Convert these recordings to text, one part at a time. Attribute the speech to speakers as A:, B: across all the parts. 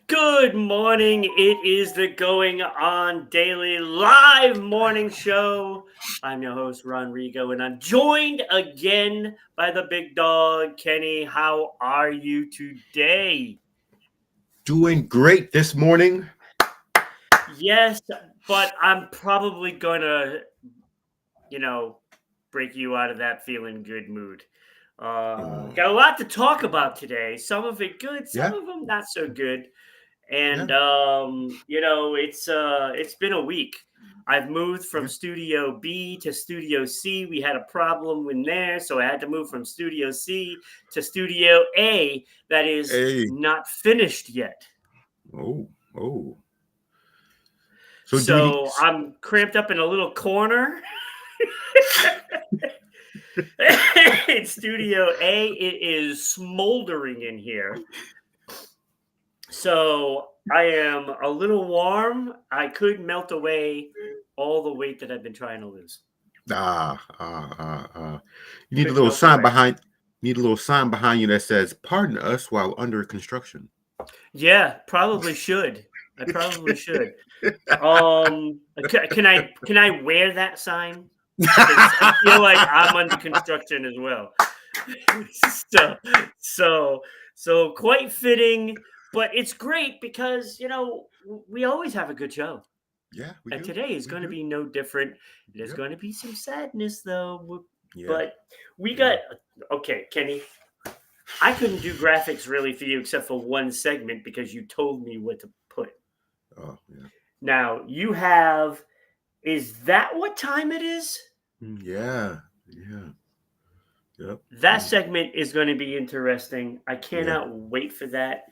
A: Good morning. It is the Going On Daily live morning show. I'm your host, Ron Rigo, and I'm joined again by the big dog, Kenny. How are you today?
B: Doing great this morning.
A: Yes, but I'm probably going to, you know, break you out of that feeling good mood.
B: Oh,
A: Got a lot to talk about today. Some of it good, some
B: yeah,
A: of them not so good.
B: yeah.
A: And it's been a week. I've moved from
B: Yeah.
A: Studio B to Studio C. We had a problem in there, so I had to move from Studio C to Studio A that is
B: Hey.
A: not finished yet.
B: Oh, oh. So do you?
A: So I'm cramped up in a little corner. In Studio A, it is smoldering in here. So I am a little warm. I could melt away all the weight that I've been trying to lose.
B: You need a
A: Could
B: little
A: melt
B: sign
A: away.
B: behind. Need a little sign behind you that says "Pardon us while under construction."
A: Yeah, probably should. I probably should. Can I wear that sign? Because I feel like I'm under construction as well. so so so quite fitting, but it's great because we always have a good show.
B: Yeah, we
A: And
B: do.
A: today is
B: We
A: going to
B: do.
A: be no different. There's
B: Yep.
A: going to be some sadness though,
B: Yeah.
A: but we
B: Yeah.
A: got okay, Kenny. I couldn't do graphics really for you except for one segment because you told me what to put.
B: Oh, yeah.
A: Now you have. Is that what time it is?
B: Yeah. Yeah. Yep.
A: That segment is going to be interesting. I
B: Yeah.
A: cannot wait for that.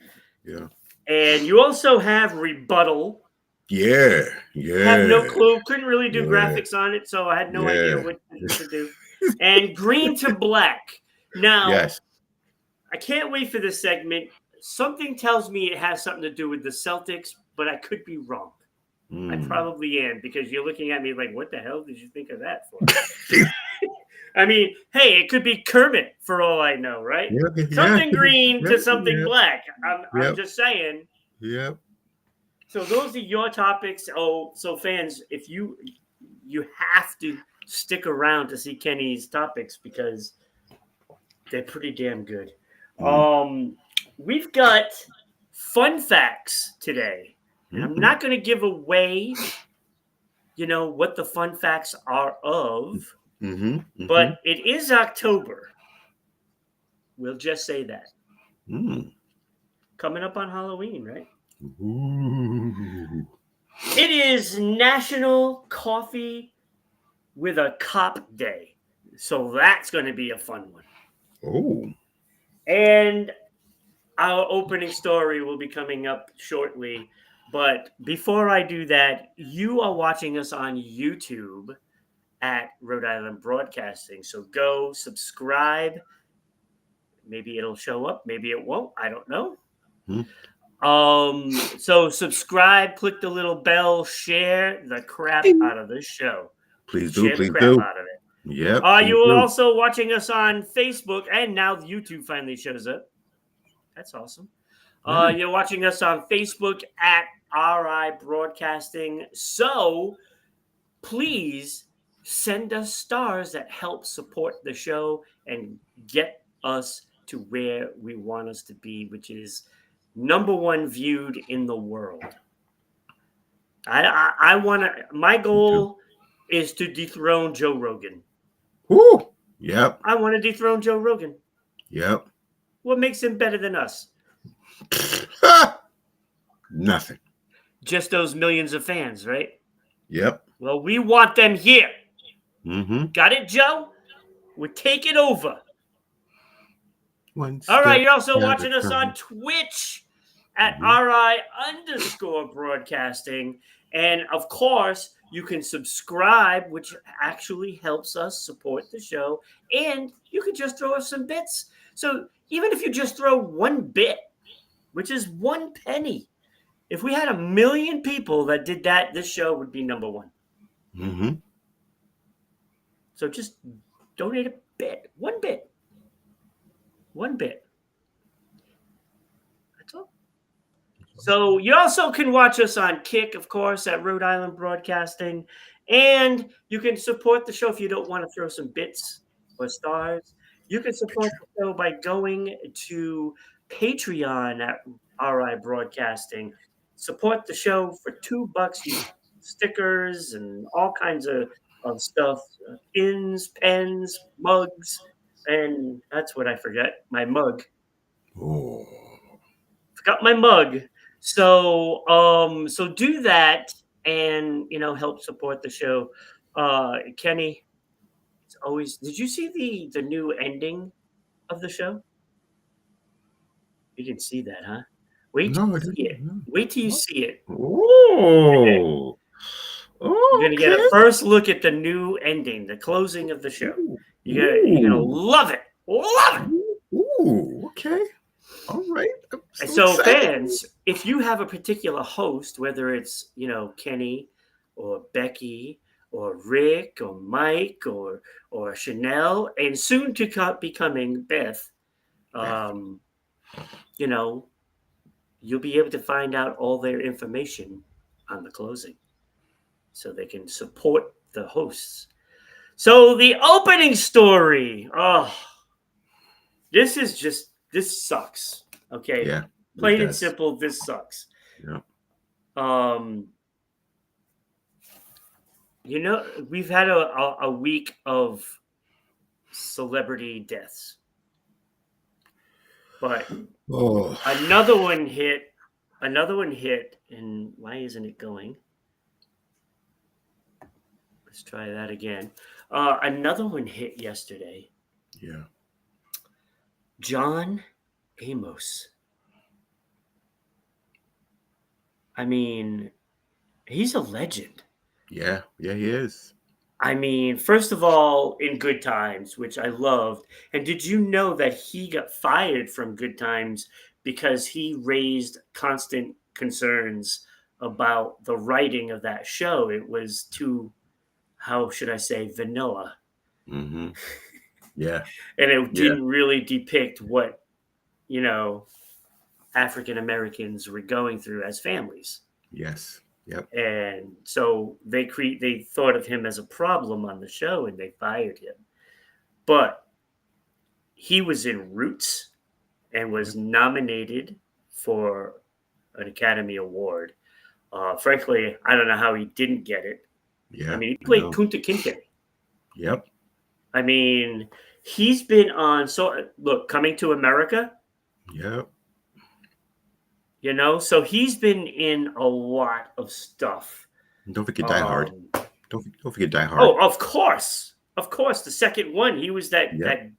B: Yeah.
A: And you also have rebuttal.
B: Yeah.
A: Have no
B: Yeah.
A: clue. Couldn't really do
B: Yeah.
A: graphics on it, so I had no idea
B: Yeah.
A: what to do. And green to black. Now,
B: Yes.
A: I can't wait for this segment. Something tells me it has something to do with the Celtics, but I could be wrong. I
B: Mm.
A: probably am because you're looking at me like, what the hell did you think of that for? I mean, hey, it could be Kermit for all I know, right?
B: Yeah. Yeah.
A: Something green
B: Yep.
A: to something
B: Yep.
A: black. I'm
B: Yep.
A: just saying.
B: Yep.
A: So those are your topics. Oh, so fans, if you have to stick around to see Kenny's topics because they're pretty damn good.
B: Mm.
A: We've got fun facts today, and I'm
B: Mm.
A: not going to give away, what the fun facts are of,
B: Mhm. Mhm.
A: but it is October. We'll just say that.
B: Mm.
A: Coming up on Halloween, right?
B: Ooh.
A: It is National Coffee with a Cop Day. So that's going to be a fun one.
B: Oh.
A: And our opening story will be coming up shortly. But before I do that, you are watching us on YouTube at Rhode Island Broadcasting. So go subscribe. Maybe it'll show up, maybe it won't. I don't know.
B: Mm.
A: So subscribe, click the little bell, share the crap
B: Ding.
A: out of this show.
B: Please do.
A: Share the
B: Please
A: crap
B: do.
A: out of it.
B: Yep. Please
A: You are
B: do.
A: also watching us on Facebook, and now YouTube finally shows up. That's awesome.
B: Yeah.
A: You're watching us on Facebook at RI Broadcasting. So please send us stars that help support the show and get us to where we want us to be, which is number one viewed in the world. I want to. My
B: Me too.
A: goal is to dethrone Joe Rogan.
B: Woo. Yep.
A: I want to dethrone Joe Rogan.
B: Yep.
A: What makes him better than us?
B: Nothing.
A: Just those millions of fans, right?
B: Yep.
A: Well, we want them here.
B: Mm-hmm.
A: Got it, Joe? We're taking over.
B: One
A: All right,
B: step
A: you're also
B: at a
A: watching us on
B: time.
A: Twitch at
B: Mm-hmm.
A: RI_broadcasting. And of course, you can subscribe, which actually helps us support the show. And you can just throw us some bits. So even if you just throw one bit, which is 1 penny, if we had 1 million people that did that, this show would be number one.
B: Mm-hmm.
A: So just donate a bit, 1 bit, 1 bit. That's all. So you also can watch us on Kick, of course, at Rhode Island Broadcasting. And you can support the show if you don't want to throw some bits or stars. You can support
B: Picture.
A: the show by going to Patreon at RI Broadcasting. Support the show for $2. You get stickers and all kinds of stuff, pins, pens, mugs, and that's what I forget. My mug.
B: Oh,
A: Forgot my mug. So do that and help support the show. Kenny, it's always. Did you see the new ending of the show? You didn't see that, huh? Wait till
B: no, I
A: you see
B: didn't.
A: it.
B: No.
A: Wait till you
B: What?
A: see it.
B: Oh,
A: You're gonna get a
B: okay.
A: first look at the new ending, the closing of the show.
B: Ooh,
A: You're gonna
B: ooh,
A: love it. Love it.
B: okay. All right. I'm
A: And
B: so
A: so,
B: excited.
A: fans, if you have a particular host, whether it's Kenny or Becky or Rick or Mike or Chanel, and soon to becoming Beth,
B: Beth.
A: um, you know, you'll be able to find out all their information on the closing, so they can support the hosts. So the opening story. Oh, this sucks. Okay,
B: Yeah, it
A: plain and
B: does.
A: simple. This sucks.
B: Yeah.
A: Um, we've had a week of celebrity deaths, but
B: Oh,
A: another one hit. And why isn't it going? Let's try that again. Another one hit yesterday.
B: yeah.
A: John Amos. I mean, he's a legend.
B: Yeah, yeah, he is.
A: I mean, first of all, in Good Times, which I loved. And did you know that he got fired from Good Times because he raised constant concerns about the writing of that show? It was too, how should I say, vanilla.
B: Mm-hmm. Yeah,
A: And it
B: yeah,
A: didn't really depict what, you know, African Americans were going through as families.
B: yes, yep,
A: And so they thought of him as a problem on the show and they fired him. But he was in Roots and
B: yep,
A: was nominated for an Academy Award. Frankly, I don't know how he didn't get it. I
B: yeah,
A: mean, he
B: I
A: played
B: know.
A: Kunta Kinte.
B: Yep,
A: I mean, he's been on. So look, Coming to America.
B: yep.
A: So he's been in a lot of stuff.
B: And don't forget Die Hard.
A: Um,
B: Don't forget Die Hard.
A: oh, of course, the second one. He was that
B: Yep.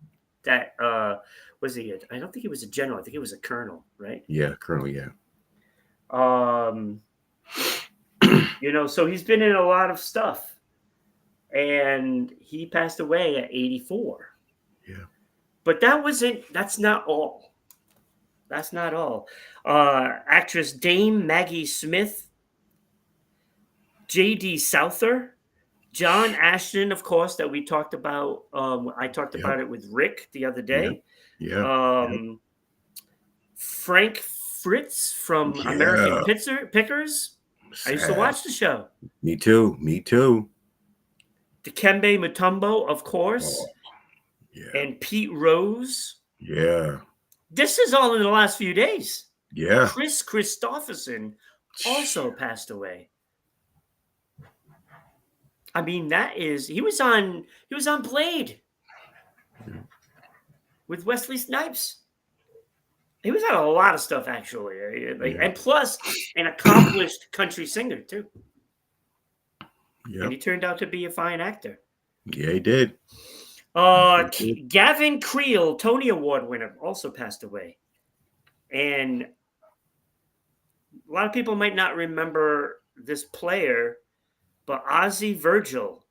A: that that. Was he? I don't think he was a general. I think he was a colonel, right?
B: Yeah, Colonel. Yeah.
A: Um, so he's been in a lot of stuff, and he passed away at 84.
B: Yeah.
A: But that's not all. That's not all. Actress Dame Maggie Smith, J.D. Souther, John Ashton, of course, that we talked about. I talked
B: Yep.
A: about it with Rick the other
B: Yep.
A: day.
B: Yeah. Yep.
A: Frank Fritz from American
B: Yeah.
A: Pickers. I used to
B: Sad.
A: watch the show.
B: Me too. Me too.
A: Dikembe Mutombo, of
B: Oh,
A: course,
B: yeah.
A: and PeteRose.
B: Yeah.
A: This is all in the last few days.
B: Yeah.
A: Chris Christopherson also passed away. I mean, he was on Blade with Wesley Snipes. He was on a lot of stuff actually,
B: Yeah.
A: and plus an accomplished country singer too.
B: Yep.
A: And he turned out to be a fine actor.
B: Yeah, he did.
A: Gavin Creel, Tony Award winner, also passed away. And a lot of people might not remember this player, but Ozzie Virgil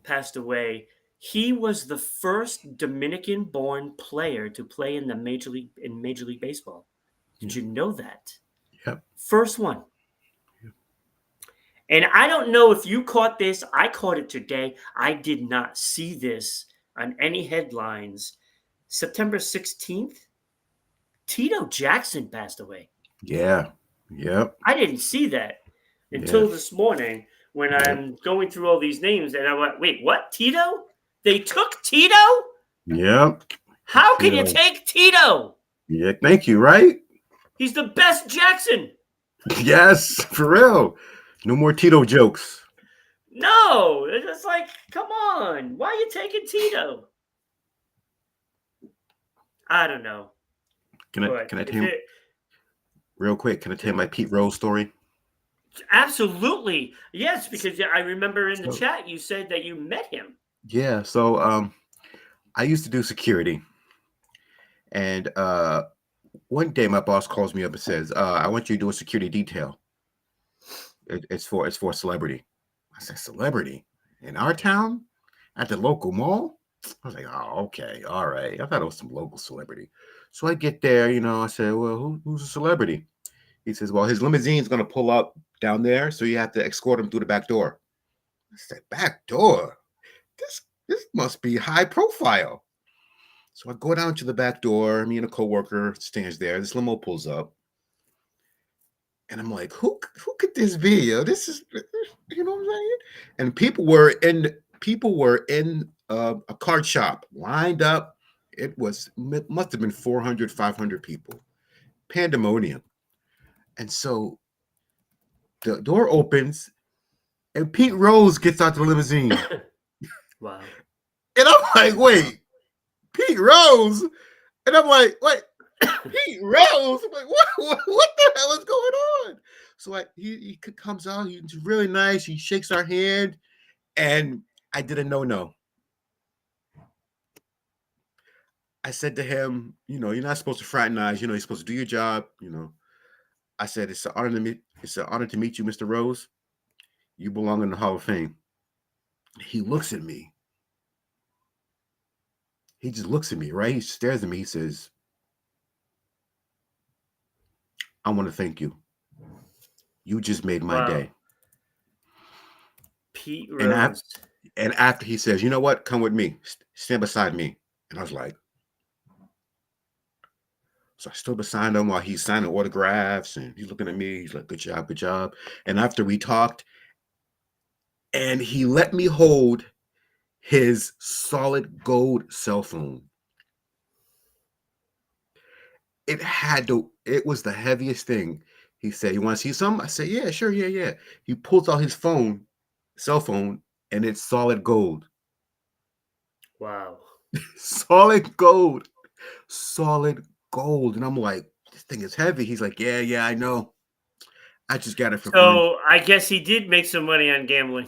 A: passed away. He was the first Dominican-born player to play in Major League Baseball. Did you know that?
B: Yep.
A: First one.
B: Yep.
A: And I don't know if you caught this. I caught it today. I did not see this on any headlines. September 16th, Tito Jackson passed away.
B: Yeah. Yep.
A: I didn't see that
B: Yeah.
A: until this morning when
B: Yep.
A: I'm going through all these names, and I went, "Wait, what? Tito? They took Tito?
B: Yep.
A: How can you
B: Tito.
A: take Tito?
B: Yeah. Thank you. Right.
A: He's the best Jackson."
B: Yes. For real. No more Tito jokes.
A: No, it's just like, come on, why are you taking Tito? I don't know,
B: Can I?
A: but
B: Can I
A: if
B: tell you
A: it
B: real quick? Can I tell you my PeteRose story?
A: absolutely yes, because I remember in the
B: So
A: chat you said that you met him.
B: yeah. So I used to do security, and one day my boss calls me up and says, "I want you to do a security detail. It's for a celebrity." I said, "Celebrity in our town at the local mall?" I was like, "Oh, okay, all right." I thought it was some local celebrity. So I get there, I said, "Well, who's a celebrity?" He says, "Well, his limousine's going to pull up down there, so you have to escort him through the back door." I said, "Back door? This must be high profile." So I go down to the back door. Me and a coworker stands there. This limo pulls up, and I'm like, "Who could this be? Yo, this is, you know what I'm saying?" And people were in a card shop lined up. It must have been 400, 500 people, pandemonium. And so the door opens, and PeteRose gets out the limousine,
A: Wow.
B: and I'm like, "Wait, PeteRose?" And I'm like, "Wait, PeteRose? I'm like, what the hell is going on?" So he comes out. He's really nice. He shakes our hand, and I did a no. I said to him, "You're not supposed to fraternize. You're supposed to do your job. I said, "It's an honor to meet. It's an honor to meet you, Mr. Rose. You belong in the Hall of Fame." He looks at me. He just looks at me, right? He stares at me. He says, "I want to thank you. You just made my
A: Wow.
B: day."
A: Pete
B: And I,
A: Rose.
B: and after he says, "You know what? Come with me. Stand beside me." And I was like, so I stood beside him while he's signing autographs, and he's looking at me. He's like, "Good job, good job." And after we talked, and he let me hold his solid gold cell phone. It was the heaviest thing. He said, "You want to see something?" I said, "Yeah, sure, yeah, yeah." He pulls out his cell phone, and it's solid gold.
A: Wow.
B: Solid gold. Solid gold. And I'm like, "This thing is heavy." He's like, "Yeah, yeah, I know. I just got it for fun."
A: So I guess he did make some money on gambling.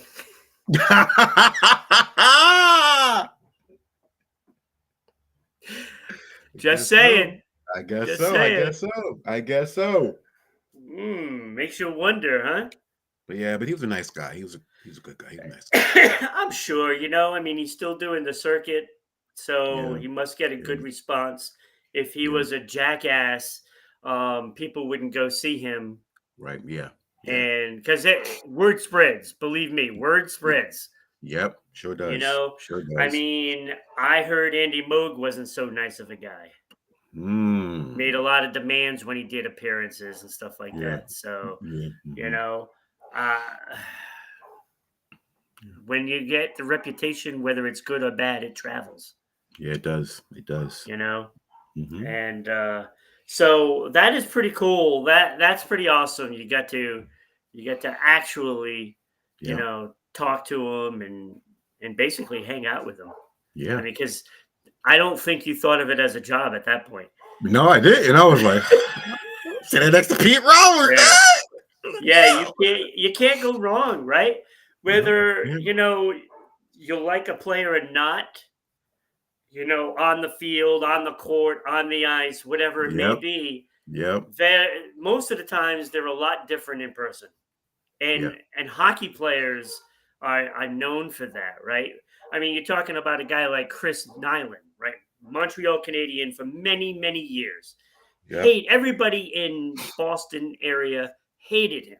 B: I
A: Just
B: guess so.
A: saying.
B: I guess
A: Just
B: so. I
A: saying.
B: guess so. I guess so.
A: Makes you wonder, huh?
B: But yeah, but he was a nice guy. He was a good guy. He was a nice guy.
A: I'm sure, I mean, he's still doing the circuit, so
B: Yeah,
A: he must get a
B: yeah,
A: good response. If he
B: yeah.
A: was a jackass, people wouldn't go see him.
B: Right. Yeah. Yeah.
A: And because word spreads, believe me, word
B: Yeah.
A: spreads.
B: Yep. Sure
A: You
B: does.
A: know,
B: Sure
A: I
B: does.
A: mean, I heard Andy Moog wasn't so nice of a guy. Made
B: Mm.
A: a lot of demands when he did appearances and stuff like
B: Yeah.
A: that. So,
B: Yeah.
A: you
B: Hmm.
A: know, uh, when you get the reputation, whether it's good or bad, it travels.
B: Yeah. It does. It does.
A: You know,
B: Hmm.
A: and so that is pretty cool. That's pretty awesome. You get to actually,
B: Yeah.
A: talk to him and basically hang out with him. I
B: Yeah.
A: mean, because I don't think you thought of it as a job at that point.
B: No, I did, and I was like, sitting next to Pete Rose.
A: Yeah. Yeah, you can't go wrong, right?
B: No.
A: Whether,
B: Yeah.
A: you like a player or not, on the field, on the court, on the ice, whatever it may
B: Yep.
A: be,
B: Yep.
A: most of the times they're a lot different in person.
B: Yeah.
A: And hockey players are known for that, right? I mean, you're talking about a guy like Chris Nyland, right? Montreal Canadian for many, many years.
B: Yep.
A: Everybody in Boston area hated him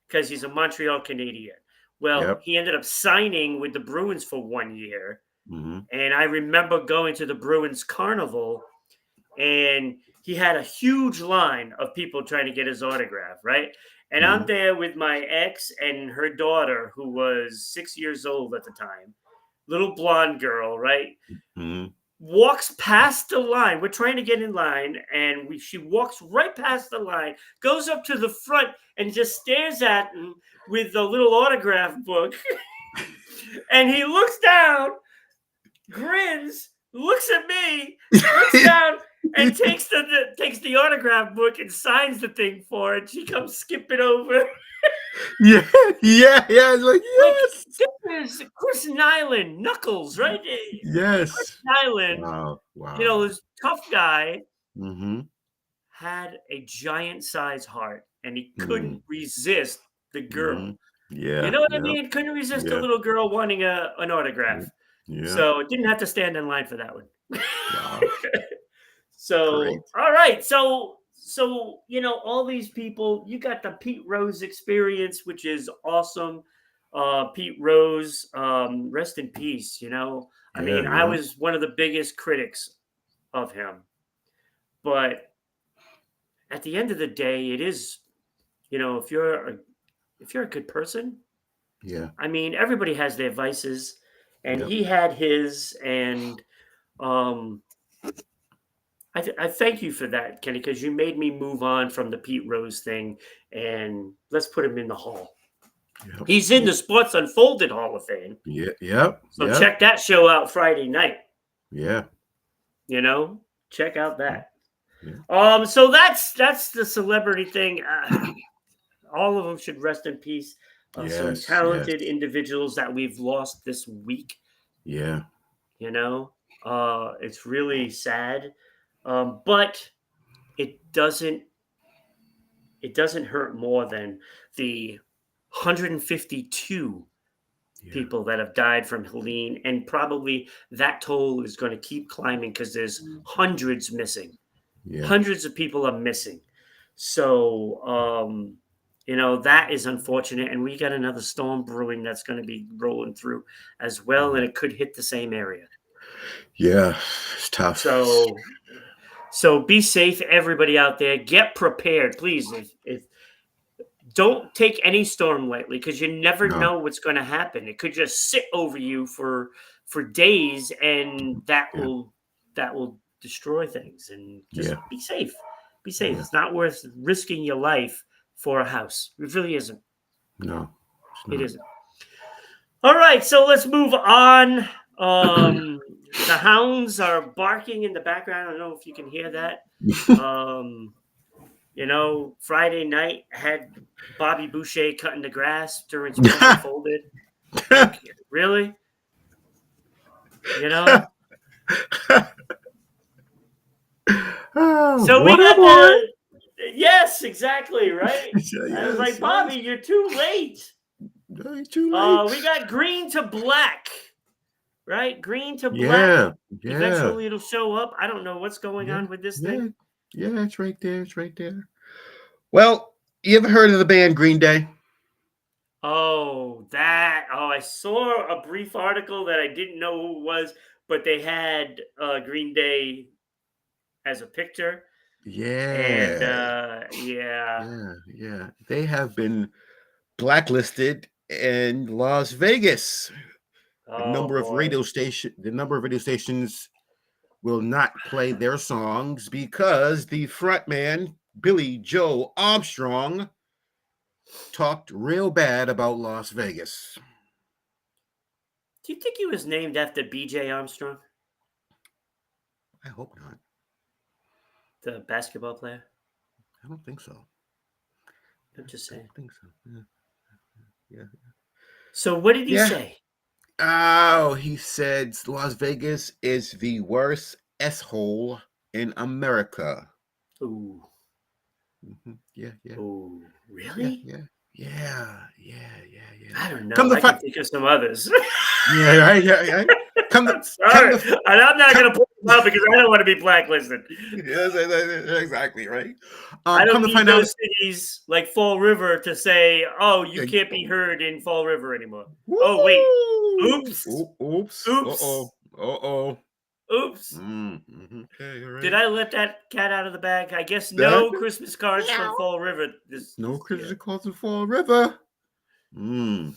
A: because he's a Montreal Canadian. Well,
B: Yep.
A: he ended up signing with the Bruins for 1 year,
B: Hmm.
A: and I remember going to the Bruins carnival, and he had a huge line of people trying to get his autograph, right? And I'm
B: Mhm.
A: there with my ex and her daughter, who was 6 years old at the time, little blonde girl, right?
B: Mhm.
A: Walks past the line. We're trying to get in line, and she walks right past the line, goes up to the front, and just stares at him with the little autograph book. And he looks down, grins, looks at me, looks down, and takes the autograph book and signs the thing for it. She comes skipping over.
B: Yeah, yeah, yeah. It's like,
A: Like,
B: yes,
A: this is Chris Nyland, Knuckles, right? Chris
B: yes.
A: Nyland,
B: Wow, wow.
A: this tough guy,
B: Mm-hmm.
A: had a giant size heart, and he
B: Mm-hmm.
A: couldn't resist the
B: Mm-hmm.
A: girl. You
B: Yeah,
A: know what I
B: yeah,
A: mean? Couldn't resist a
B: yeah,
A: little girl wanting an
B: yeah,
A: autograph.
B: yeah.
A: So didn't have to stand in line for that one.
B: Wow,
A: So,
B: great.
A: all right. So, all these people, you got the Pete Rose experience, which is awesome. Pete Rose, rest in peace. I
B: Yeah,
A: mean, I
B: yeah,
A: was one of the biggest critics of him, but at the end of the day, it is, if you're a good person,
B: yeah,
A: I mean, everybody has their vices, and
B: yep,
A: he had his, and um, I thank you for that, Kenny, because you made me move on from the Pete Rose thing, and let's put him in the Hall.
B: yep,
A: He's in the Sports Unfolded Hall of Fame,
B: yeah, yep,
A: so
B: yep,
A: check that show out Friday night.
B: yeah,
A: You know, check out
B: yeah,
A: that.
B: yeah.
A: So that's the celebrity thing. All of them should rest in peace. Some
B: Yes, yes,
A: talented individuals that we've lost this week.
B: yeah,
A: You know, it's really sad, but it doesn't it doesn't hurt more than the 152
B: yeah,
A: people that have died from Helene, and probably that toll is going to keep climbing because there's hundreds missing.
B: yeah,
A: Hundreds of people are missing. So, that is unfortunate. And we got another storm brewing that's going to be rolling through as well,
B: yeah,
A: and it could hit the same area.
B: yeah. It's tough.
A: So be safe, everybody out there. Get prepared, please. If don't take any storm lightly, because you never
B: No,
A: know what's going to happen. It could just sit over you for days, and
B: yeah,
A: that will destroy things. And just
B: yeah,
A: be safe. Be safe.
B: yeah.
A: It's not worth risking your life for a house. It really isn't.
B: No, it's
A: It
B: not.
A: isn't. All right, so let's move on. The hounds are barking in the background. I don't know if you can hear that. Um, Friday night had Bobby Boucher cutting the grass during Sports Unfolded. Like, really? You know?
B: Oh,
A: So we
B: water
A: got
B: boy.
A: yes, exactly, right? I was
B: Yes,
A: like,
B: yes.
A: Bobby, you're too late.
B: No, it's too late.
A: We got Green to Black, right? Green to Black.
B: Yeah, yeah,
A: Eventually it'll show up. I don't know what's going
B: yeah,
A: on with this
B: yeah,
A: thing.
B: yeah. It's right there. It's right there. Well, you ever heard of the band Green Day?
A: I saw a brief article that I didn't know who it was, but they had Green Day as a picture. And
B: Yeah,
A: yeah.
B: yeah, yeah. They have been blacklisted in Las Vegas.
A: Oh boy.
B: The number of radio stations will not play their songs because the frontman Billy Joe Armstrong talked real bad about Las Vegas.
A: Do you think he was named after BJ Armstrong,
B: I hope not.
A: the basketball player?
B: I don't think so.
A: I'm just
B: I
A: saying.
B: don't think so. Yeah, yeah,
A: So what did he
B: yeah.
A: say?
B: Oh, he said Las Vegas is the worst S-hole in America.
A: Ooh.
B: Yeah, yeah,
A: Ooh.
B: yeah,
A: Really?
B: yeah, yeah, yeah, yeah, yeah.
A: I don't
B: Come
A: know.
B: to
A: I can
B: find,
A: think of some others.
B: yeah, right, yeah, yeah. Come to,
A: I'm
B: come
A: sorry.
B: to,
A: And I'm not
B: come.
A: going to point them out because I don't want to be blacklisted.
B: Yes, exactly right.
A: I
B: Come
A: don't
B: to
A: need
B: find out,
A: those cities like Fall River to say, oh, you
B: yeah,
A: can't be heard in Fall River anymore. Oh, wait.
B: woo!
A: Oops.
B: Oops. Uh
A: Oops.
B: oh. Uh oh.
A: Oops.
B: Okay, all
A: Did
B: right.
A: I let that cat out of the bag? I guess
B: That
A: no Christmas cards from
B: meow.
A: Fall River
B: No
A: this year.
B: Christmas calls in Fall River. Mm,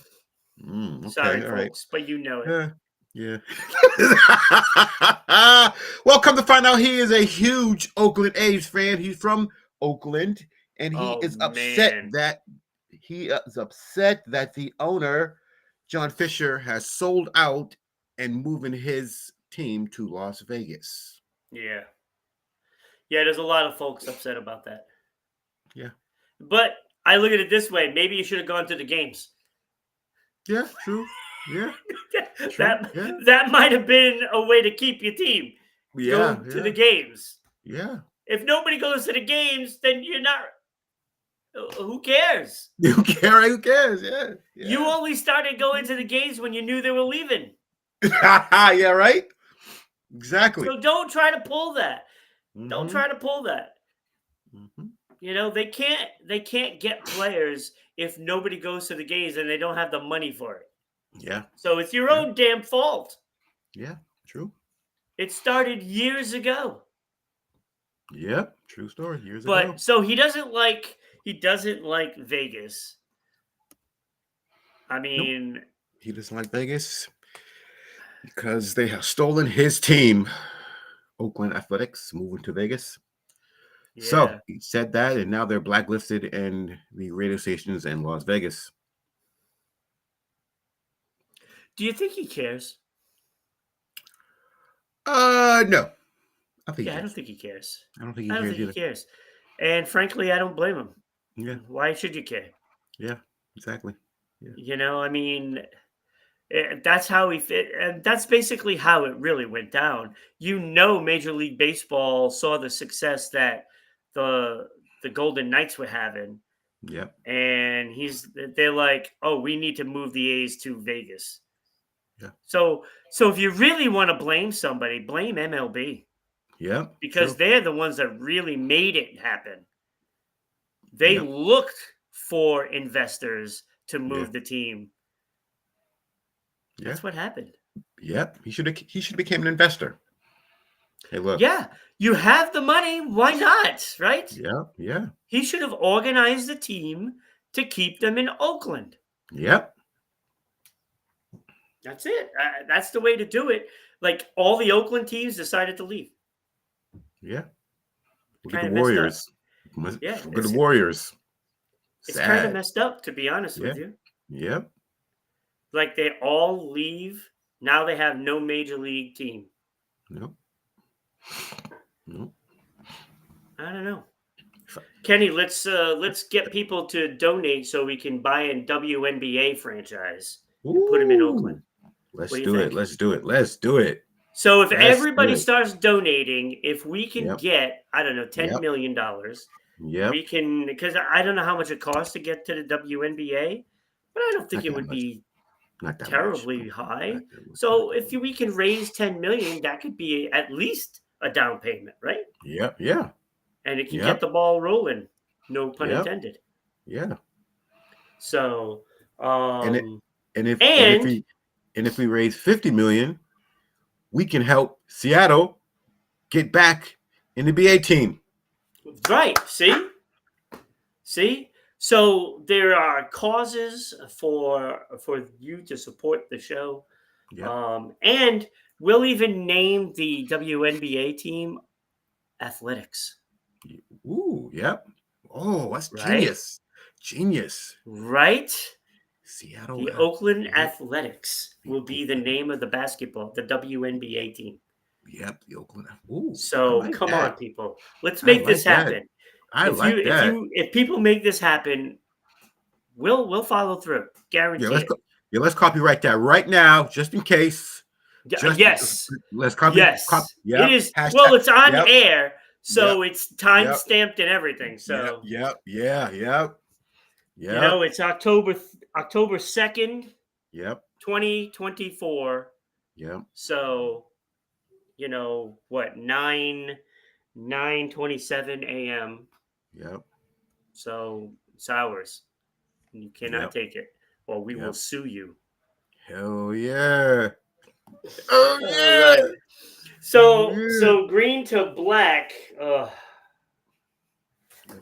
A: Sorry,
B: okay, all right.
A: folks, but you know it.
B: Yeah, yeah. Well, come to find out, he is a huge Oakland A's fan. He's from Oakland, and he
A: Oh
B: is upset
A: man.
B: that the owner, John Fisher, has sold out and moving his team to Las Vegas.
A: Yeah. Yeah, there's a lot of folks upset about that.
B: Yeah,
A: But I look at it this way, maybe you should have gone to the games.
B: yeah, true. Yeah, true.
A: that
B: Yeah,
A: that might have been a way to keep your team.
B: yeah,
A: Go to the
B: yeah,
A: games.
B: yeah.
A: If nobody goes to the games, then you're not. Who cares?
B: You care? Who cares? Yeah,
A: You
B: yeah.
A: only started going to the games when you knew they were leaving.
B: Yeah, right. Exactly.
A: So don't try to pull that. Don't
B: Mm-hmm.
A: try to pull that.
B: Mm-hmm.
A: You know, they can't get players if nobody goes to the games and they don't have the money for it.
B: Yeah,
A: So it's your
B: yeah,
A: own damn fault.
B: yeah. True.
A: It started years ago.
B: Yep. True story. Years ago.
A: But so he doesn't like Vegas. I
B: Nope.
A: mean,
B: He doesn't like Vegas because they have stolen his team, Oakland Athletics, moving to Vegas. So
A: yeah.
B: he said that, and now they're blacklisted in the radio stations in Las Vegas.
A: Do you think he cares?
B: No. I think he
A: Yeah, I don't
B: cares.
A: think he cares.
B: I don't think
A: I
B: he
A: don't
B: cares
A: think he
B: either.
A: cares. And frankly, I don't blame him.
B: Yeah.
A: Why should you care?
B: Yeah. Exactly. Yeah.
A: You know, I mean, that's how he fit, and that's basically how it really went down. You know, Major League Baseball saw the success that the the Golden Knights were having,
B: Yep.
A: and they're like, oh, we need to move the A's to Vegas.
B: Yeah.
A: So if you really want to blame somebody, blame MLB
B: Yep.
A: because
B: True.
A: they're the ones that really made it happen. They
B: Yep.
A: looked for investors to
B: Yeah.
A: move the team.
B: Yeah.
A: That's what happened.
B: Yep. He should become an investor. Hey, look.
A: Yeah, you have the money. Why not? Right?
B: Yeah. Yeah.
A: He should have organized the team to keep them in Oakland.
B: Yep.
A: That's it. That's the way to do it. Like all the Oakland teams decided to leave.
B: Yeah. Look at the
A: Kind of messed up.
B: Warriors.
A: Yeah,
B: Look at the Warriors.
A: it's kind of
B: Sad.
A: messed up to be honest
B: Yeah.
A: with you.
B: Yep.
A: Like they all leave. Now they have no major league team.
B: Nope. Nope.
A: I don't know.
B: If I-
A: Kenny, let's get people to donate so we can buy a WNBA franchise and put them in
B: Ooh.
A: Oakland. What
B: Let's
A: do you
B: do it.
A: think?
B: Let's do it. Let's do it.
A: So if
B: Let's do
A: everybody
B: it.
A: starts donating, if we can
B: Yep.
A: get, I don't know, $10
B: Yep.
A: million,
B: Yep.
A: we can, because I don't know how much it costs to get to the WNBA, but I don't think
B: Not
A: it
B: that
A: would
B: much.
A: be
B: Not that much.
A: terribly high.
B: Not that much.
A: So if we can raise 10 million, that could be at least a down payment, right?
B: Yep. Yeah.
A: And it can get
B: Yep.
A: the ball rolling. No pun
B: Yep.
A: intended.
B: Yeah.
A: So,
B: And it and
A: and
B: if we raise 50 million, we can help Seattle get back in the BA team.
A: right, see. So there are causes for you to support the show,
B: Yep.
A: and we'll even name the WNBA team Athletics.
B: Ooh. Yep. Oh, that's
A: Right,
B: genius. Genius.
A: right.
B: Seattle.
A: The Oakland
B: Yep.
A: Athletics
B: The
A: will be the
B: Oakland.
A: name of the WNBA team.
B: Yep. The Oakland. Ooh. I
A: So
B: like
A: come on,
B: that.
A: people, let's
B: I
A: make this
B: like that.
A: happen.
B: I
A: If you
B: like
A: if
B: that.
A: you if people make this happen, we'll follow through,
B: Yeah.
A: guarantee
B: Let's
A: it.
B: go. Yeah. Let's copyright that right now, just in case. Just
A: Yes,
B: let's copy.
A: yes, it
B: Yep.
A: is. Well,
B: Hashtag.
A: it's on
B: Yep.
A: air,
B: Yep.
A: so it's time
B: Yep.
A: stamped and everything.
B: Yep.
A: So
B: Yep. Yeah. Yep.
A: you know,
B: Yep.
A: it's October 2nd,
B: Yep.
A: 2024.
B: Yep.
A: So you know what, 9:27 a.m.
B: Yep.
A: So it's ours. You cannot
B: Yep.
A: take it, or we will
B: Yep.
A: sue you.
B: Hell yeah. Oh
A: All right.
B: yeah.
A: So green to black.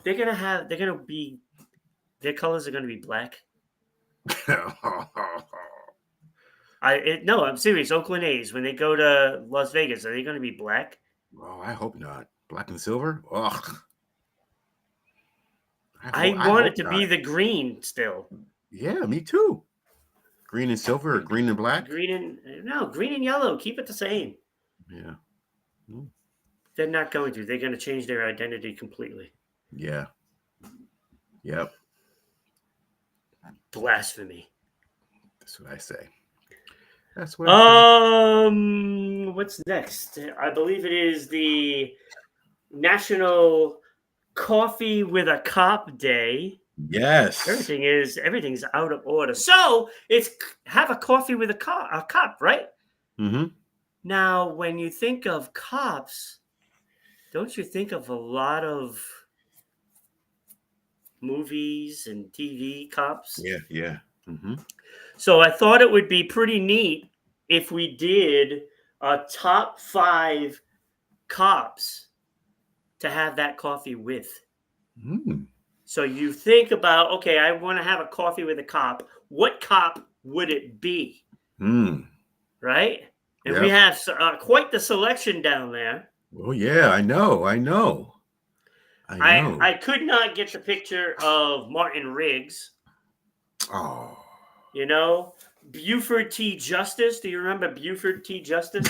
A: They're gonna be. Their colors are gonna be black. No, I'm serious. Oakland A's when they go to Las Vegas, are they gonna be black?
B: Oh, I hope not. Black and silver? Ugh.
A: I
B: I
A: want it
B: hope
A: to be
B: not.
A: the green still.
B: Yeah, me too. Green and silver or green and black?
A: Green and yellow. Keep it the same.
B: Yeah. Mm,
A: They're not going to. They're going to change their identity completely.
B: yeah. Yep.
A: Blasphemy.
B: That's what I say. That's what I
A: What's next? I believe it is the National Coffee with a Cop Day.
B: say. Yes.
A: Everything's out of order. So it's have a coffee with a cop, right?
B: Mm-hmm.
A: Now, when you think of cops, don't you think of a lot of movies and TV cops?
B: Yeah, yeah. Mm-hmm.
A: So I thought it would be pretty neat if we did a top 5 cops to have that coffee with.
B: Mm.
A: So you think about, okay, I want to have a coffee with a cop. What cop would it be?
B: Mm.
A: Right? And we
B: Yep.
A: have quite the selection down there.
B: Oh yeah, I know. I know.
A: I could not get the picture of Martin Riggs.
B: Oh.
A: You know, Buford T. Justice. Do you remember Buford T. Justice?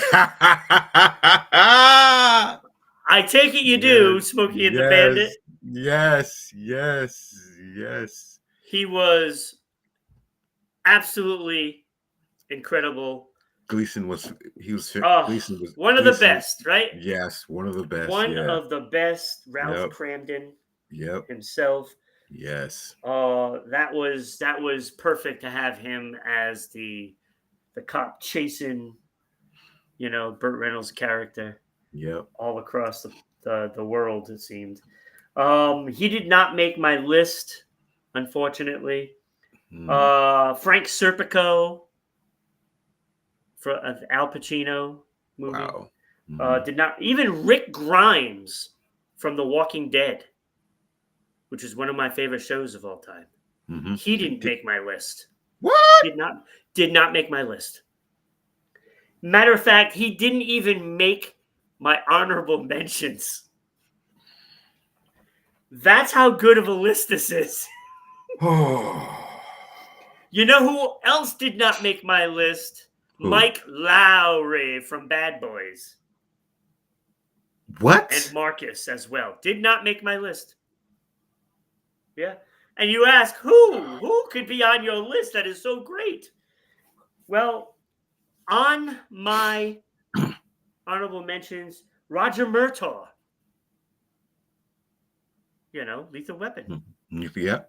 A: I take it you do,
B: Yes,
A: Smokey and the
B: yes,
A: Bandit.
B: yes, yes, yes.
A: He was absolutely incredible.
B: Gleason was
A: Oh,
B: Gleason was
A: one of the best, right?
B: yes, one of the best.
A: One
B: Yeah.
A: of the best. Ralph
B: Yep.
A: Cramden
B: Yep.
A: himself.
B: Yes.
A: That was perfect to have him as the cop chasing, Burt Reynolds' character
B: Yep.
A: all across the world. It seemed. He did not make my list, unfortunately.
B: Mm.
A: Frank Serpico for an Al Pacino movie.
B: Wow. Mhm.
A: Did not even Rick Grimes from The Walking Dead, which is one of my favorite shows of all time.
B: Mhm.
A: He didn't make my list.
B: What?
A: Did not make my list. Matter of fact, he didn't even make my honorable mentions. That's how good of a list this is.
B: Oh.
A: You know who else did not make my list?
B: Who?
A: Mike Lowry from Bad Boys.
B: What?
A: And Marcus as well. Did not make my list. Yeah. And you ask, who could be on your list that is so great? Well, on my honorable mentions, Roger Murtaugh. Lethal Weapon.
B: Yeah.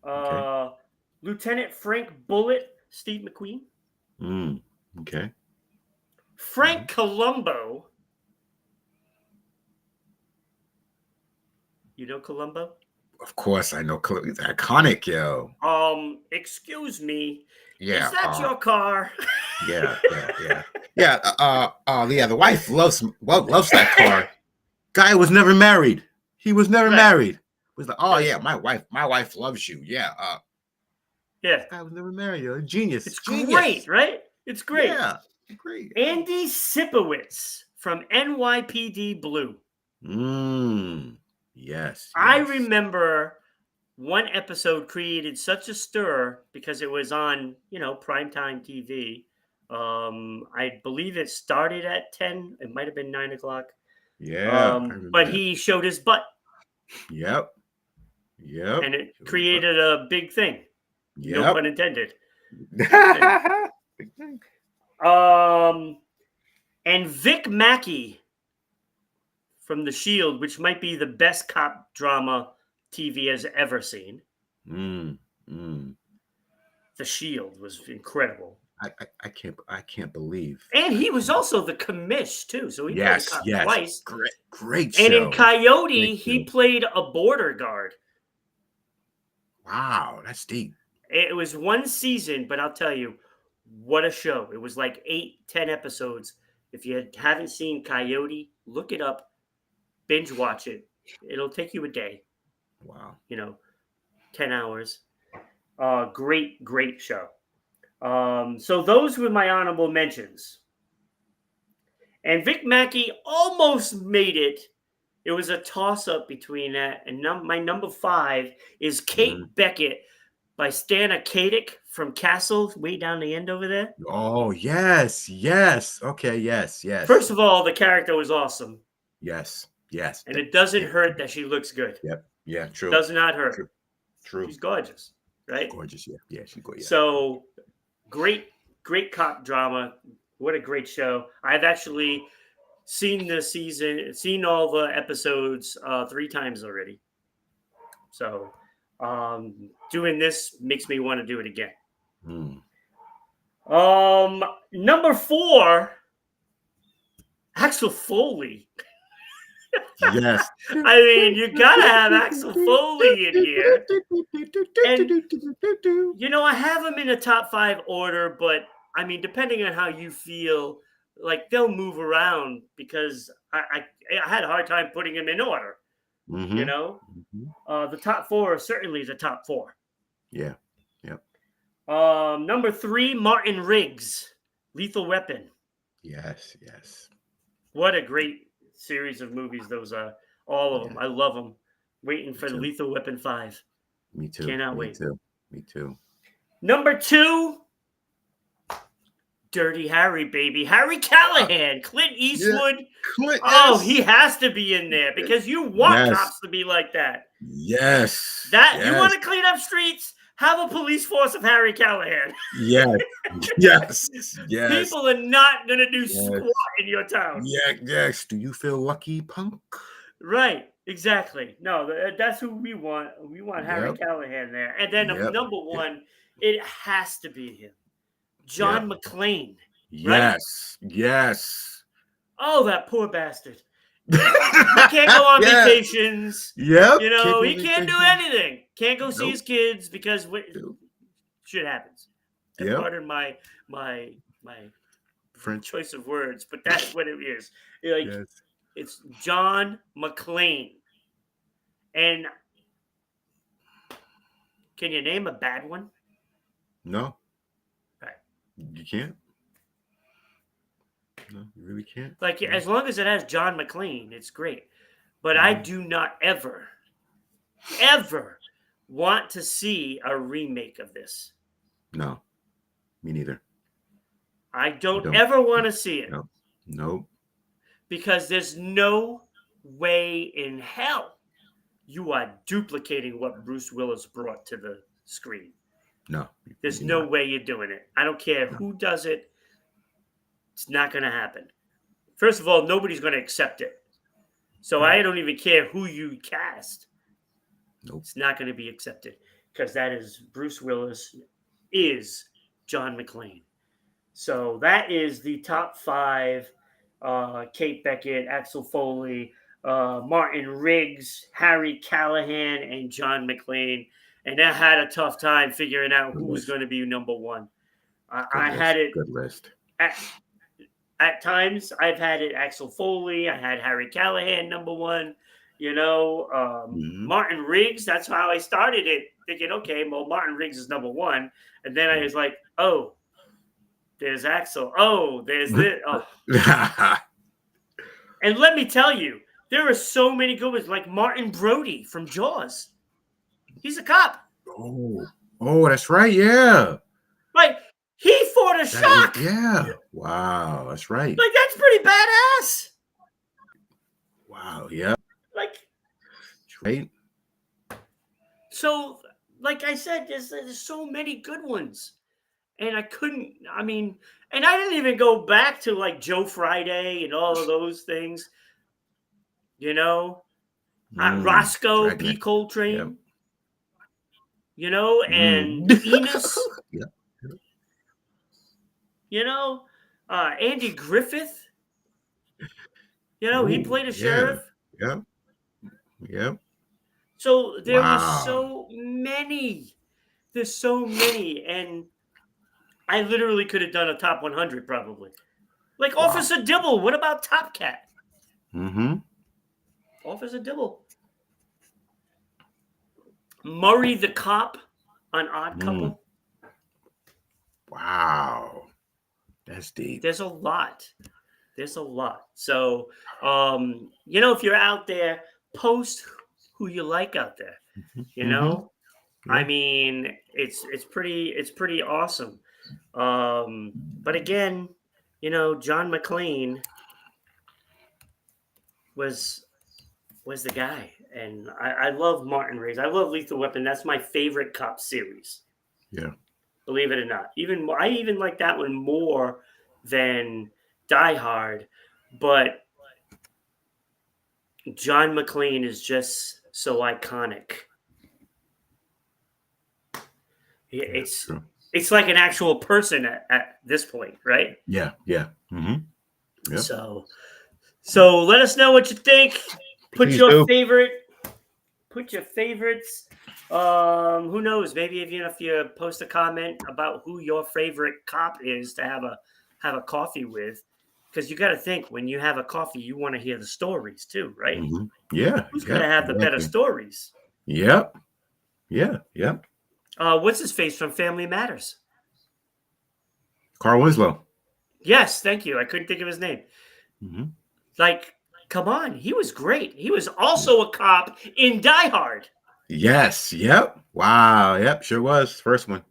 B: Okay.
A: Lieutenant Frank Bullet, Steve McQueen.
B: Okay.
A: Frank Columbo. You know Columbo?
B: Of course, I know. He's iconic, yo.
A: Excuse me.
B: Yeah.
A: Is that your car?
B: Yeah. Yeah. The wife loves that car. Guy was never married. He was never married. Was like, oh yeah, my wife loves you. Yeah.
A: Yeah.
B: Guy was never married. Yo. Genius.
A: It's
B: Genius.
A: great, right? It's great.
B: Yeah. Great.
A: Andy Sipowicz from NYPD Blue.
B: Yes.
A: I remember one episode created such a stir because it was on, primetime TV. I believe it started at 10. It might have been 9 o'clock.
B: Yeah.
A: But he showed his butt.
B: Yep.
A: And it created a big thing.
B: Yep.
A: No pun intended.
B: Big thing.
A: And Vic Mackey from The Shield, which might be the best cop drama TV has ever seen. The Shield was incredible.
B: I can't believe.
A: And he was also the commish too, so he played a cop twice.
B: Great show.
A: And in Coyote, he played a border guard.
B: Wow, that's deep.
A: It was one season, but I'll tell you, what a show. It was like 8-10 episodes. If you haven't seen Coyote, look it up, binge watch it. It'll take you a day,
B: Wow.
A: 10 hours. Great, great show. So those were my honorable mentions. And Vic Mackey almost made it. It was a toss up between that. And my number 5 is
B: Mhm.
A: Kate Beckett by Stana Katic from Castle, way down the end over there.
B: Oh, yes. Yes. Okay. Yes. Yes.
A: First of all, the character was awesome.
B: Yes. Yes.
A: And it doesn't
B: Yeah.
A: hurt that she looks good.
B: Yep. Yeah. True.
A: Does not hurt.
B: True. True.
A: She's gorgeous,
B: She's
A: right?
B: gorgeous. Yeah. Yeah. She's gorgeous. Yeah.
A: So great, great cop drama. What a great show. I've actually seen this season, seen all the episodes 3 times already. So doing this makes me want to do it again.
B: Mm.
A: Number 4, Axel Foley.
B: Yes.
A: I mean, you gotta have Axel Foley in here. And I have them in a top 5 order, but I mean, depending on how you feel, like they'll move around because I had a hard time putting them in order.
B: Mm-hmm.
A: The top 4 are certainly the top 4.
B: Yeah. Yep.
A: Number 3, Martin Riggs, Lethal Weapon.
B: Yes. Yes.
A: What a great series of movies those are. All of them. I love them. Waiting for Lethal Weapon 5.
B: Me too.
A: Cannot
B: Me
A: wait.
B: too. Me too.
A: Number 2, Dirty Harry, baby. Harry Callahan, Clint Eastwood.
B: Yeah. Clint,
A: oh, he has to be in there because you want cops to be like that.
B: Yes.
A: You want to clean up streets? Have a police force of Harry Callahan.
B: Yes. Yes. Yes.
A: People are not going to do squat in your town.
B: Yeah. Yes. Do you feel lucky, punk?
A: Right. Exactly. No, that's who we want. We want Harry Callahan there. And then number 1, it has to be him. John McClane.
B: Yes. Right? Yes.
A: Oh, that poor bastard. He can't go on vacations.
B: Yep.
A: He can't do anything. Can't go see his kids because shit happens. And pardon my
B: French
A: choice of words, but that's what it is. It's John McClane. And can you name a bad one?
B: No.
A: Right.
B: You can't. No, you really can't.
A: Like, as long as it has John McClane, it's great. But I do not ever want to see a remake of this.
B: No, me neither.
A: I don't ever want to see it.
B: No.
A: Because there's no way in hell you are duplicating what Bruce Willis brought to the screen.
B: No.
A: There's no way you're doing it. I don't care who does it. It's not going to happen. First of all, nobody's going to accept it. So I don't even care who you cast.
B: Nope.
A: It's not going to be accepted because that is Bruce Willis is John McClane. So that is the top 5. Kate Beckett, Axel Foley, Martin Riggs, Harry Callahan, and John McClane. And I had a tough time figuring out who was going to be number 1. I had it.
B: Good list.
A: At times, I've had it Axel Foley. I had Harry Callahan number 1. Martin Riggs. That's how I started it, thinking, okay, well, Martin Riggs is number 1. And then I was like, oh, there's Axel. Oh, there's this. Oh. And let me tell you, there are so many good ones, like Martin Brody from Jaws. He's a cop.
B: Oh, that's right. Yeah.
A: Like, he fought a shark.
B: Wow, that's right.
A: Like, that's pretty badass.
B: Wow, yeah.
A: Like,
B: right.
A: So, like I said, there's so many good ones. And I couldn't, and I didn't even go back to like Joe Friday and all of those things. Roscoe P. Coltrane. And Enos. Andy Griffith. He played a sheriff.
B: Yeah.
A: So there was so many. There's so many. And I literally could have done a top 100 probably. Like
B: Wow.
A: Officer Dibble. What about Top Cat?
B: Mm-hmm.
A: Officer Dibble. Murray the cop on Odd
B: Mm.
A: Couple.
B: Wow. That's deep.
A: There's a lot. There's a lot. So, if you're out there, post who you like out there. You
B: Mm-hmm.
A: know, I
B: Yeah.
A: mean, it's pretty awesome. But again, John McClane was was the guy, and I love Martin Riggs. I love Lethal Weapon. That's my favorite cop series.
B: Yeah.
A: Believe it or not, I even like that one more than Die Hard, but John McClane is just so iconic.
B: Yeah.
A: It's
B: True.
A: it's like an actual person at this point, right?
B: Yeah. Yeah. Mm-hmm. Yeah.
A: So let us know what you think. Put
B: Please
A: your
B: do.
A: favorite. Put your favorites. Who knows? Maybe if you post a comment about who your favorite cop is to have a coffee with, because you got to think when you have a coffee, you want to hear the stories too, right?
B: Mm-hmm. Yeah.
A: Who's
B: Yeah.
A: gonna have the better
B: Exactly.
A: stories?
B: Yep. Yeah. Yep.
A: What's his face from Family Matters?
B: Carl Winslow.
A: Yes, thank you. I couldn't think of his name.
B: Mm-hmm.
A: Like, come on, he was great. He was also a cop in Die Hard.
B: Yes. Yep. Wow. Yep. Sure was. First one.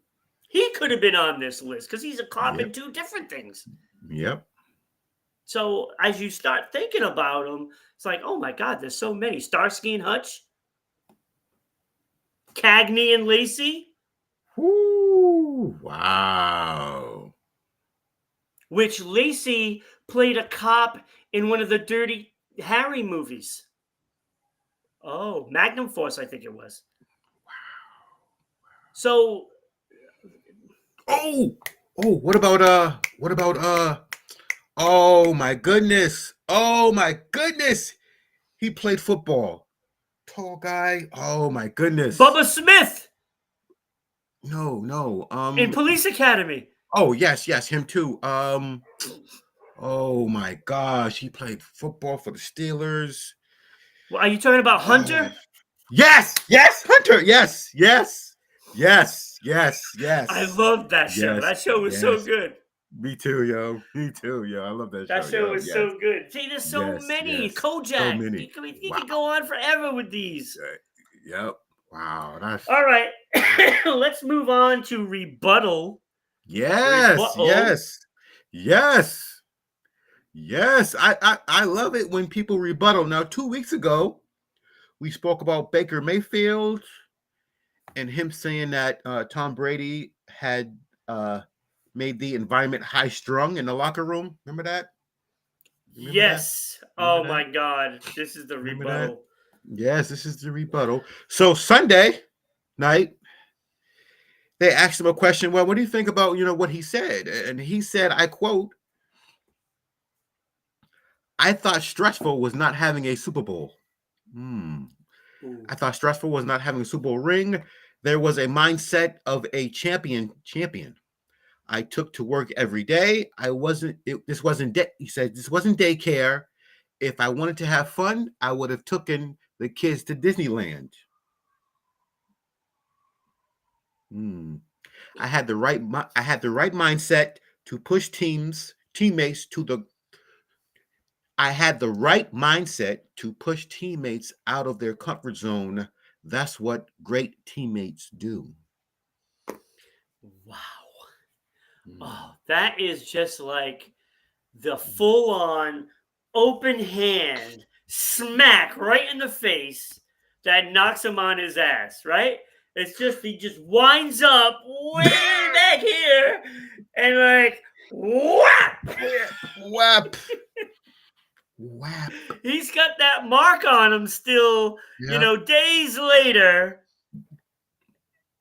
A: He could have been on this list because he's a cop in
B: Yep.
A: two different things.
B: Yep.
A: So as you start thinking about them, it's like, oh my God, there's so many. Starsky and Hutch, Cagney and Lacey,
B: Woo. Wow.
A: which Lacey played a cop in one of the Dirty Harry movies. Oh, Magnum Force, I think it was. So
B: Oh. Oh. Oh my goodness. Oh my goodness. He played football. Tall guy. Oh my goodness.
A: Bubba Smith
B: No, no.
A: in Police Academy.
B: Oh yes, yes, him too. Oh my gosh, he played football for the Steelers.
A: Well, are you talking about
B: Oh,
A: Hunter?
B: yes, yes, Hunter. Yes, yes, yes, yes,
A: I
B: yes,
A: loved that show.
B: yes,
A: That show was so
B: yes.
A: good.
B: Me too, yo. Me too, yo. I love that
A: That
B: show,
A: show
B: yo.
A: was
B: Yes,
A: so good. See, there's so
B: yes,
A: many.
B: yes. So
A: Kojak.
B: many.
A: You
B: Wow.
A: could go on forever with these.
B: Yep. Wow. That's
A: All right. Let's move on to rebuttal.
B: yes,
A: Rebuttal.
B: yes, yes, yes. I love it when people rebuttal. Now, 2 weeks ago, we spoke about Baker Mayfield and him saying that Tom Brady had made the environment high strung in the locker room. Remember that? Remember that?
A: Yes.
B: Remember
A: Oh
B: that?
A: my God. This is the
B: Remember that?
A: rebuttal.
B: Yes, this is the rebuttal. So Sunday night, they asked him a question. Well, what do you think about what he said? And he said, I quote, "I thought stressful was not having a Super Bowl. Hmm.
A: Ooh.
B: I thought stressful was not having a Super Bowl ring. There was a mindset of a champion. I took to work every day. This wasn't he said this wasn't daycare. If I wanted to have fun, I would have taken the kids to Disneyland. Hmm. I had the right mindset to push teammates to the I had the right mindset to push teammates out of their comfort zone. That's what great teammates do."
A: Wow.
B: Hmm.
A: Oh, that is just like the full on open hand smack right in the face that knocks him on his ass, right? It's just, he just winds up way back here and like, whap!
B: Whap. Whap.
A: He's got that mark on him still,
B: Yep.
A: days later.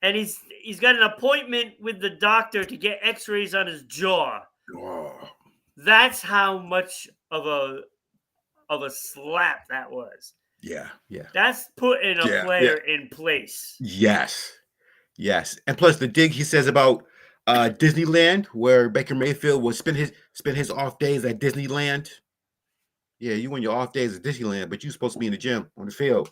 A: And he's got an appointment with the doctor to get x-rays on his jaw.
B: Oh,
A: That's how much of a slap that was.
B: yeah. Yeah.
A: That's putting a
B: Yeah. Yeah.
A: player in place.
B: Yes. Yes. And plus the dig he says about Disneyland, where Baker Mayfield would spend his off days at Disneyland. Yeah, you on your off days at Disneyland, but you supposed to be in the gym on the field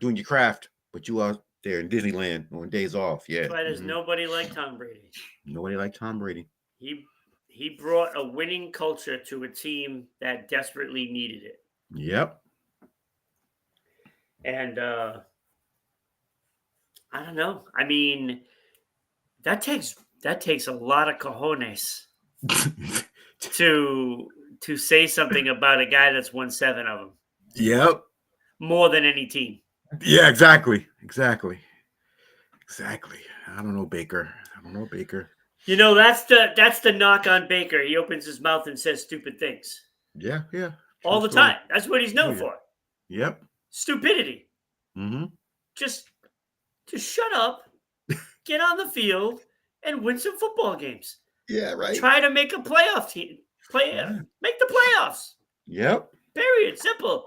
B: doing your craft, but you out there in Disneyland on days off.
A: That's
B: Yeah,
A: why there's nobody like Tom Brady.
B: nobody like Tom Brady.
A: He he brought a winning culture to a team that desperately needed it.
B: Yep.
A: And I don't know. I mean, that takes a lot of cojones to say something about a guy that's won 7 of them,
B: Yep.
A: more than any team.
B: Yeah, exactly. Exactly. I don't know Baker.
A: You know, that's the knock on Baker. He opens his mouth and says stupid things
B: Yeah.
A: all
B: True
A: the
B: story.
A: time. That's what he's
B: Oh,
A: known
B: yeah.
A: for.
B: Yep.
A: Stupidity.
B: Mm-hmm.
A: Just shut up, get on the field, and win some football games.
B: Yeah, right.
A: Try to make a playoff team. Make the playoffs.
B: Yep.
A: Period. Simple.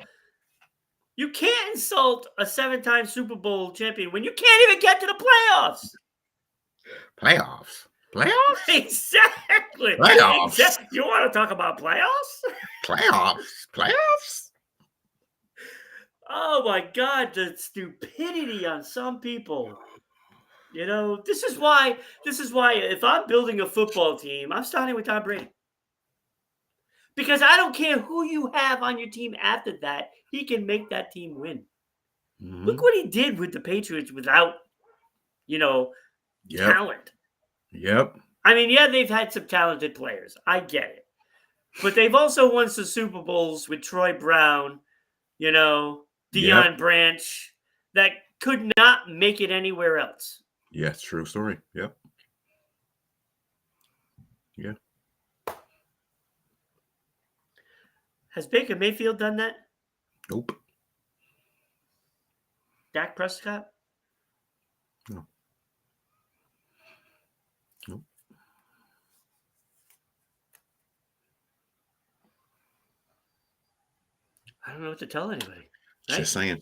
A: You can't insult a 7-time Super Bowl champion when you can't even get to the playoffs.
B: Playoffs.
A: Exactly.
B: Playoffs.
A: You want to talk about playoffs?
B: Playoffs.
A: Oh my God, the stupidity on some people. You know, this is why if I'm building a football team, I'm starting with Tom Brady. Because I don't care who you have on your team after that, he can make that team win.
B: Mm-hmm.
A: Look what he did with the Patriots without,
B: Yep.
A: talent.
B: Yep.
A: I mean, yeah, they've had some talented players. I get it. But they've also won some Super Bowls with Troy Brown, Deion
B: Yep.
A: Branch, that could not make it anywhere else.
B: Yes, true story. Yep. Yeah.
A: Has Baker Mayfield done that?
B: Nope.
A: Dak Prescott?
B: No. Nope.
A: I don't know what to tell anybody. Right?
B: Just saying.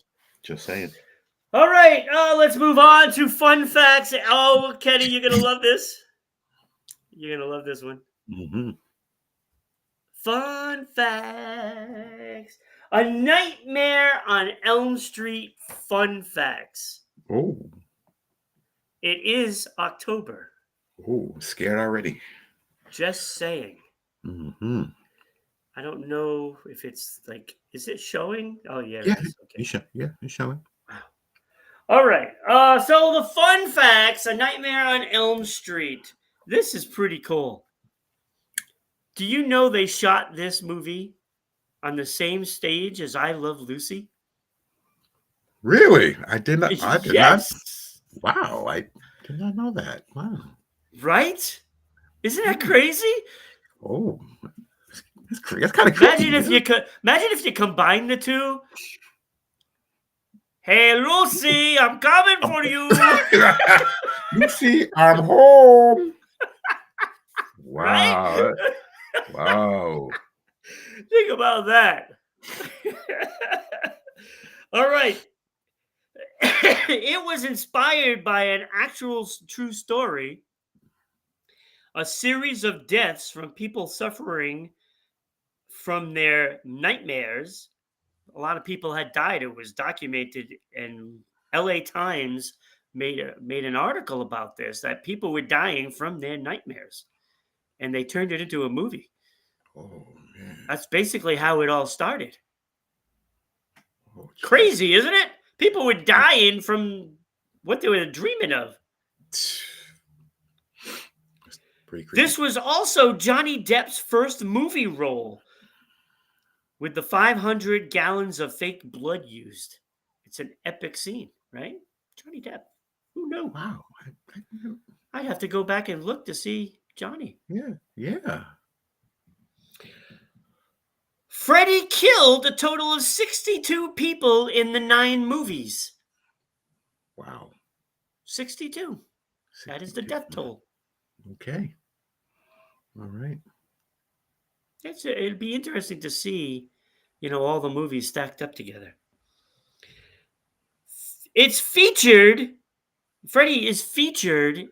A: All right, let's move on to fun facts. Oh, Kenny, you're going to love this. You're going to love this one.
B: Mm-hmm.
A: Fun facts. A Nightmare on Elm Street fun facts.
B: Oh.
A: It is October.
B: Oh, scared already.
A: Just saying.
B: Mm-hmm.
A: I don't know if it's is it showing? Oh, yeah,
B: Yeah.
A: it is. Okay.
B: It's showing.
A: Wow. All right. So the fun facts, A Nightmare on Elm Street. This is pretty cool. Do you know they shot this movie on the same stage as I Love Lucy?
B: Really? I did not.
A: Yes.
B: Wow. I did not know that. Wow.
A: Right? Isn't that crazy?
B: Oh, that's kind of creepy.
A: Imagine if you combine the two. Hey, Lucy, I'm coming for you.
B: Lucy, I'm home. Wow.
A: Right?
B: Wow.
A: Think about that. All right. It was inspired by an actual true story. A series of deaths from people suffering from their nightmares. A lot of people had died. It was documented, and LA Times made an article about this, that people were dying from their nightmares, and they turned it into a movie.
B: Oh man.
A: That's basically how it all started.
B: Oh,
A: crazy, isn't it? People were dying from what they were dreaming of.
B: Pretty creepy.
A: This was also Johnny Depp's first movie role, with the 500 gallons of fake blood used. It's an epic scene, right? Johnny Depp. Who knew?
B: Wow.
A: I'd have to go back and look to see Johnny.
B: Yeah.
A: Freddy killed a total of 62 people in the 9 movies.
B: Wow.
A: 62. That is the death toll.
B: Okay. All right.
A: It'd be interesting to see, all the movies stacked up together. Freddy is featured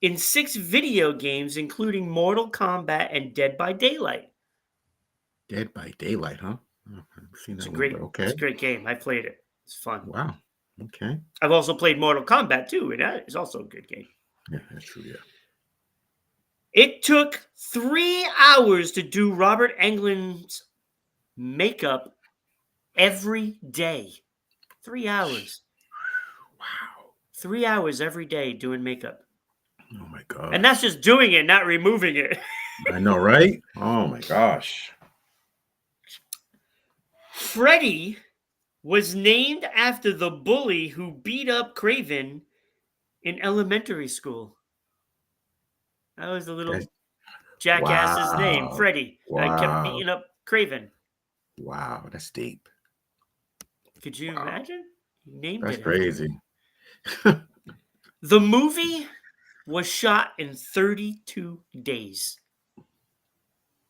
A: in 6 video games, including Mortal Kombat and Dead by Daylight.
B: Dead by Daylight, huh? Oh, I haven't seen that one, but
A: It's
B: okay.
A: a great game. I played it. It's fun.
B: Wow. Okay.
A: I've also played Mortal Kombat too, and that is also a good game.
B: Yeah, that's true. Yeah.
A: It took 3 hours to do Robert Englund's makeup every day. 3 hours.
B: Wow.
A: 3 hours every day doing makeup.
B: Oh my
A: And that's
B: gosh.
A: just doing it, not removing it.
B: I know, right? Oh my gosh.
A: Freddy was named after the bully who beat up Craven in elementary school. That was the
B: That's
A: little jackass's name,
B: wow.
A: Freddy. I kept
B: Wow.
A: beating up Craven.
B: Wow. That's deep.
A: Could you
B: Wow.
A: imagine? He named
B: That's
A: it after him.
B: crazy.
A: The movie was shot in 32 days.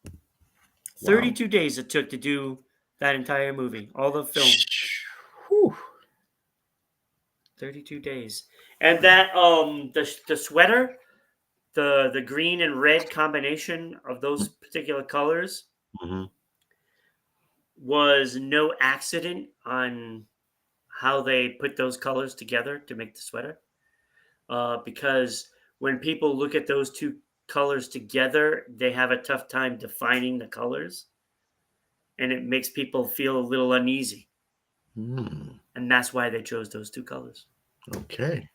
B: Wow.
A: 32 days it took to do that entire movie, all the film.
B: Whew.
A: 32 days. And that the sweater, the green and red combination of those particular colors
B: Mm-hmm.
A: was no accident on how they put those colors together to make the sweater. Because when people look at those two colors together, they have a tough time defining the colors, and it makes people feel a little uneasy.
B: Mm.
A: And that's why they chose those two colors.
B: Okay.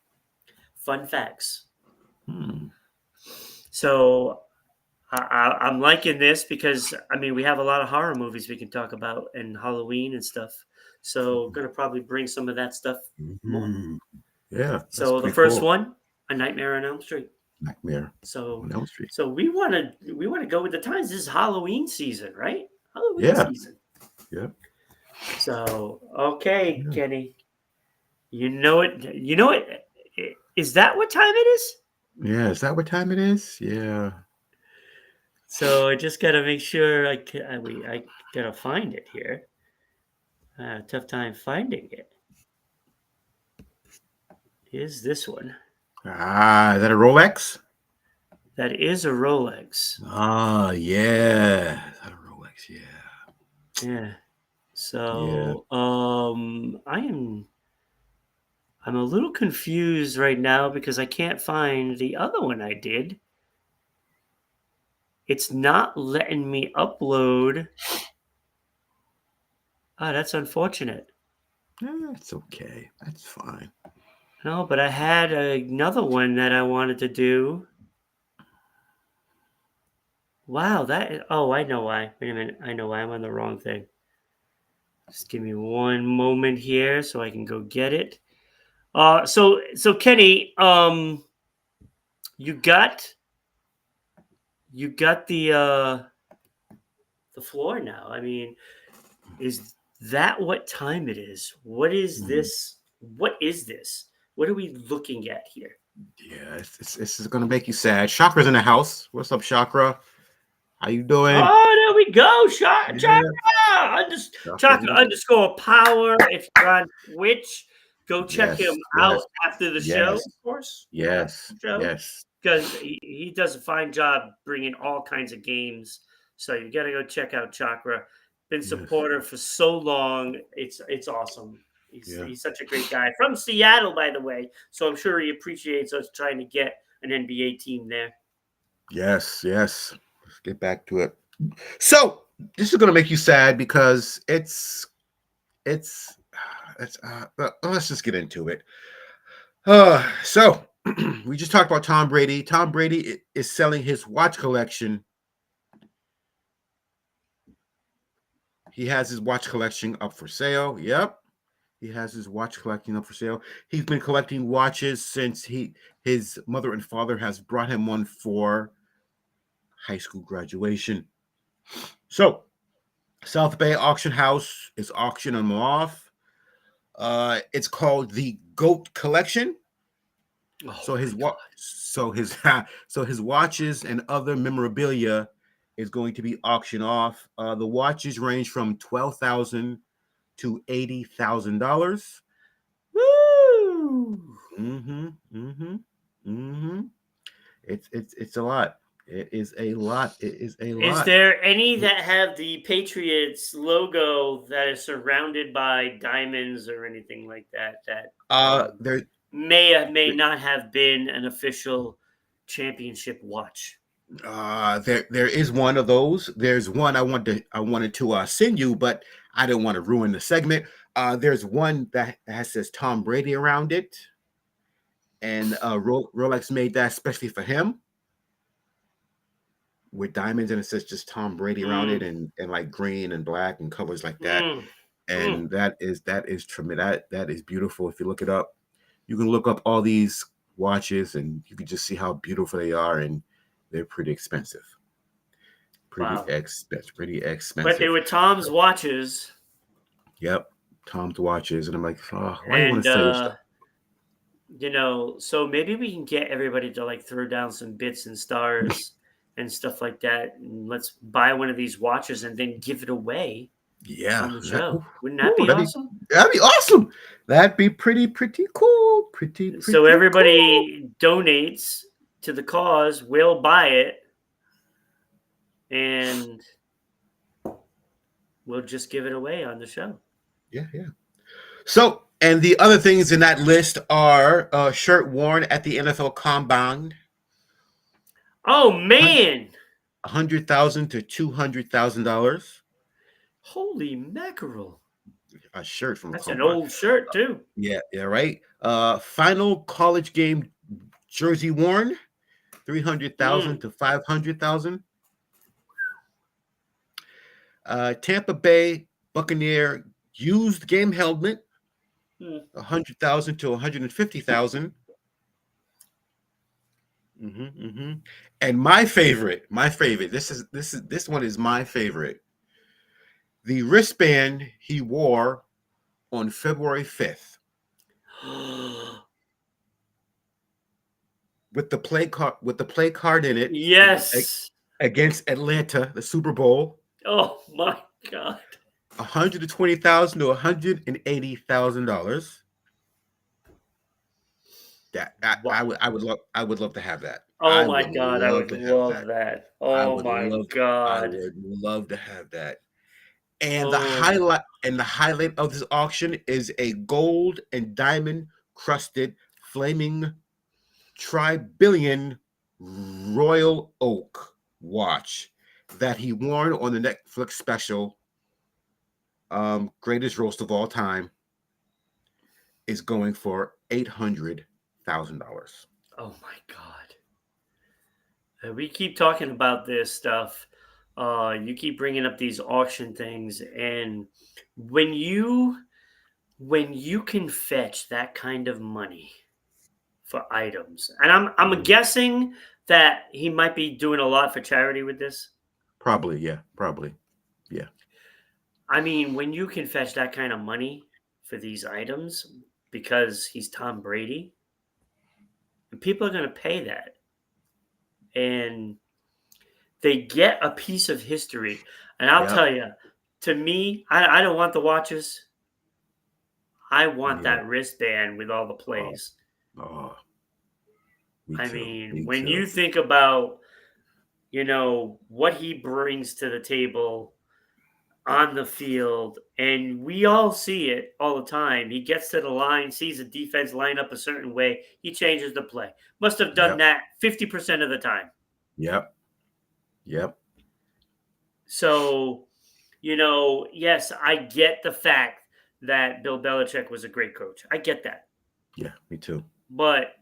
A: Fun facts.
B: Hmm.
A: So I'm liking this because I mean we have a lot of horror movies we can talk about and Halloween and stuff. So gonna probably bring some of that stuff more.
B: Mhm. Yeah, that's
A: So the
B: pretty
A: first
B: cool.
A: one, A Nightmare on Elm Street.
B: Nightmare
A: So
B: on Elm Street.
A: so we wanna go with the times. This is Halloween season, right? Halloween
B: Yeah.
A: season.
B: Yeah.
A: So okay,
B: Yeah.
A: Kenny, you know it. You know it. Is that what time it is?
B: Yeah. Is that what time it is? Yeah.
A: So I just gotta make sure I gotta find it here. Tough time finding it. Is this one?
B: Ah, is that a Rolex?
A: That is a Rolex.
B: Ah, yeah. Is that a Rolex? Yeah.
A: Yeah.
B: Yeah.
A: So I'm a little confused right now because I can't find the other one I did. It's not letting me upload. Ah, that's unfortunate.
B: That's okay. That's fine.
A: No, but I had another one that I wanted to do. Wow, oh, I know why. Wait a minute. I know why I'm on the wrong thing. Just give me one moment here so I can go get it. So Kenny, you got you got the floor now. I mean, is that what time it is? What is
B: Mhm.
A: this? What is this? What are we looking at here?
B: Yeah, this is gonna make you sad. Chakra's in the house. What's up, Chakra? How you doing?
A: Oh, there we go.
B: Yeah,
A: Chaka
B: Chakra.
A: underscore power. If you're on Twitch, go check him
B: Yes, yes,
A: out after the show,
B: yes,
A: of course.
B: yes,
A: Show.
B: yes,
A: Because he does a fine job bringing all kinds of games. So you got to go check out Chakra. Been
B: yes,
A: supporter for so long. It's awesome.
B: yeah,
A: He's such a great guy from Seattle, by the way. So I'm sure he appreciates us trying to get an NBA team there.
B: yes, yes. Let's get back to it. So this is gonna make you sad because it's let's just get into it. So we just talked about Tom Brady. Tom Brady is selling his watch collection. He has his watch collection up for sale. Yep. He has his watch collecting up for sale. He's been collecting watches since his mother and father has brought him one for high school graduation. So South Bay Auction House is auctioning them off. It's called the Goat Collection.
A: Oh
B: So
A: my
B: his
A: God.
B: what? So his so his watches and other memorabilia is going to be auctioned off. The watches range from $12,000 to $80,000.
A: Woo!
B: Mm-hmm. Mm-hmm. Mm-hmm. It's a lot. It is a lot. It is a
A: Is
B: lot.
A: there any that have the Patriots logo that is surrounded by diamonds or anything like that? That
B: There
A: may not have been an official championship watch.
B: there is one of those. There's one I wanted to send you, but I didn't want to ruin the segment. There's one that has says Tom Brady around it, and Rolex made that especially for him with diamonds, and it says just Tom Brady around it,
A: Mm,
B: and like green and black and colors like that.
A: mm, mm.
B: And that is tremendous. That is beautiful. If you look it up, you can look up all these watches, and you can just see how beautiful they are, and they're pretty expensive. Pretty
A: Wow.
B: expensive. Pretty
A: But they
B: expensive.
A: were Tom's watches,
B: Yep. Tom's watches, and I'm like, oh, why do you want
A: and
B: to sell your stuff?
A: so maybe we can get everybody to like throw down some bits and stars and stuff like that, and let's buy one of these watches and then give it away
B: Yeah.
A: on the
B: That,
A: show. Wouldn't that
B: ooh,
A: be awesome?
B: that'd be awesome. That'd be pretty cool.
A: So
B: Pretty cool.
A: everybody donates to the cause, we'll buy it, and we'll just give it away on the show.
B: Yeah, yeah. So, and the other things in that list are shirt worn at the NFL Combine,
A: Oh man!
B: $100,000 to $200,000.
A: Holy mackerel!
B: A shirt from the
A: That's an
B: Combine.
A: old shirt too.
B: Yeah, yeah, right. Final college game jersey worn, 300,000
A: Mm,
B: to 500,000. Tampa Bay Buccaneer used game helmet,
A: mm,
B: 100,000 to 150,000. And my favorite. This one is my favorite. The wristband he wore on February 5th with the play card in it
A: yes.
B: against Atlanta, the Super Bowl.
A: Oh my god.
B: 120,000 to $180,000. That
A: Wow.
B: I would love to have that.
A: Oh
B: I
A: my
B: would
A: god, I
B: love
A: would
B: to have
A: love
B: that.
A: that.
B: I
A: Oh
B: would
A: my
B: love I
A: god.
B: would love to have that. And
A: Oh.
B: the highlight of this auction is a gold and diamond crusted flaming tribillion royal oak watch that he worn on the Netflix special Greatest Roast of All Time is going for $800,000.
A: Oh my god. We keep talking about this stuff. You keep bringing up these auction things, and when you when you can fetch that kind of money for items, and I'm
B: Mhm.
A: guessing that he might be doing a lot for charity with this.
B: Probably, yeah, probably, yeah,
A: I mean, when you can fetch that kind of money for these items because he's Tom Brady, and people are going to pay that, and they get a piece of history. And I'll
B: yep,
A: tell you, to me, I don't want the watches. I want
B: yeah.
A: that wristband with all the
B: Oh,
A: plays.
B: oh, me
A: I
B: too,
A: mean,
B: me
A: when you
B: too.
A: think about, what he brings to the table on the field, and we all see it all the time. He gets to the line, sees the defense line up a certain way, he changes the play. Must have done
B: Yep,
A: that 50% of the time.
B: yep, yep,
A: So, yes, I get the fact that Bill Belichick was a great coach. I get that.
B: yeah, me too.
A: But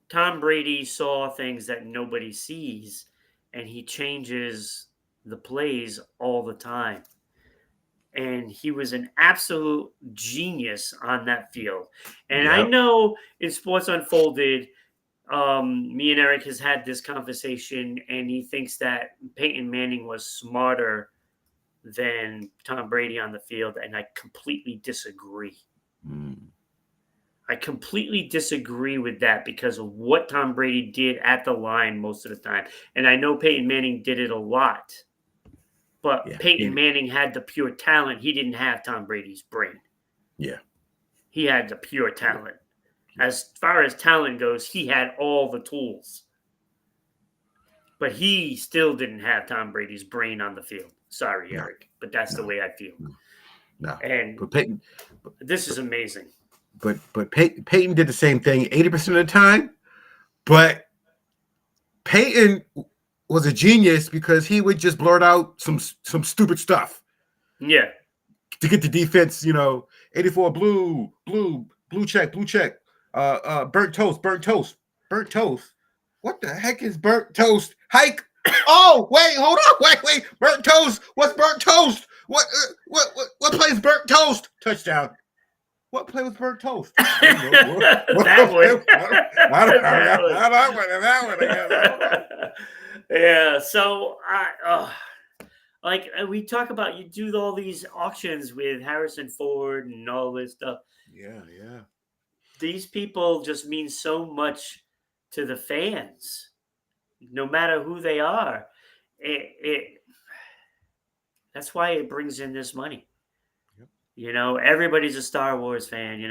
A: Tom Brady saw things that nobody sees, and he changes the plays all the time. And he was an absolute genius on that field. And I
B: Yep,
A: know in Sports Unfolded, me and Eric has had this conversation, and he thinks that Peyton Manning was smarter than Tom Brady on the field, and I completely disagree.
B: mm,
A: I completely disagree with that because of what Tom Brady did at the line most of the time. And I know Peyton Manning did it a lot, but
B: yeah,
A: Peyton Manning had the pure talent. He didn't have Tom Brady's brain.
B: yeah,
A: He had the pure
B: yeah,
A: talent.
B: yeah,
A: As far as talent goes, he had all the tools. But he still didn't have Tom Brady's brain on the field. Sorry,
B: No,
A: Eric, but that's the
B: no,
A: way I feel.
B: no, no.
A: And
B: But Peyton,
A: this is amazing.
B: Peyton did the same thing 80% of the time. But Peyton was a genius because he would just blurt out some stupid stuff.
A: Yeah.
B: To get the defense, 84 blue check. Burnt toast. What the heck is burnt toast? Hike. Oh, wait, hold on. Wait. Burnt toast. What's burnt toast? What plays burnt toast? Touchdown. What play was burnt toast?
A: That one. Yeah. So like we talk about, you do all these auctions with Harrison Ford and all this stuff.
B: Yeah.
A: These people just mean so much to the fans, no matter who they are. That's why it brings in this money.
B: Yep.
A: Everybody's a Star Wars fan.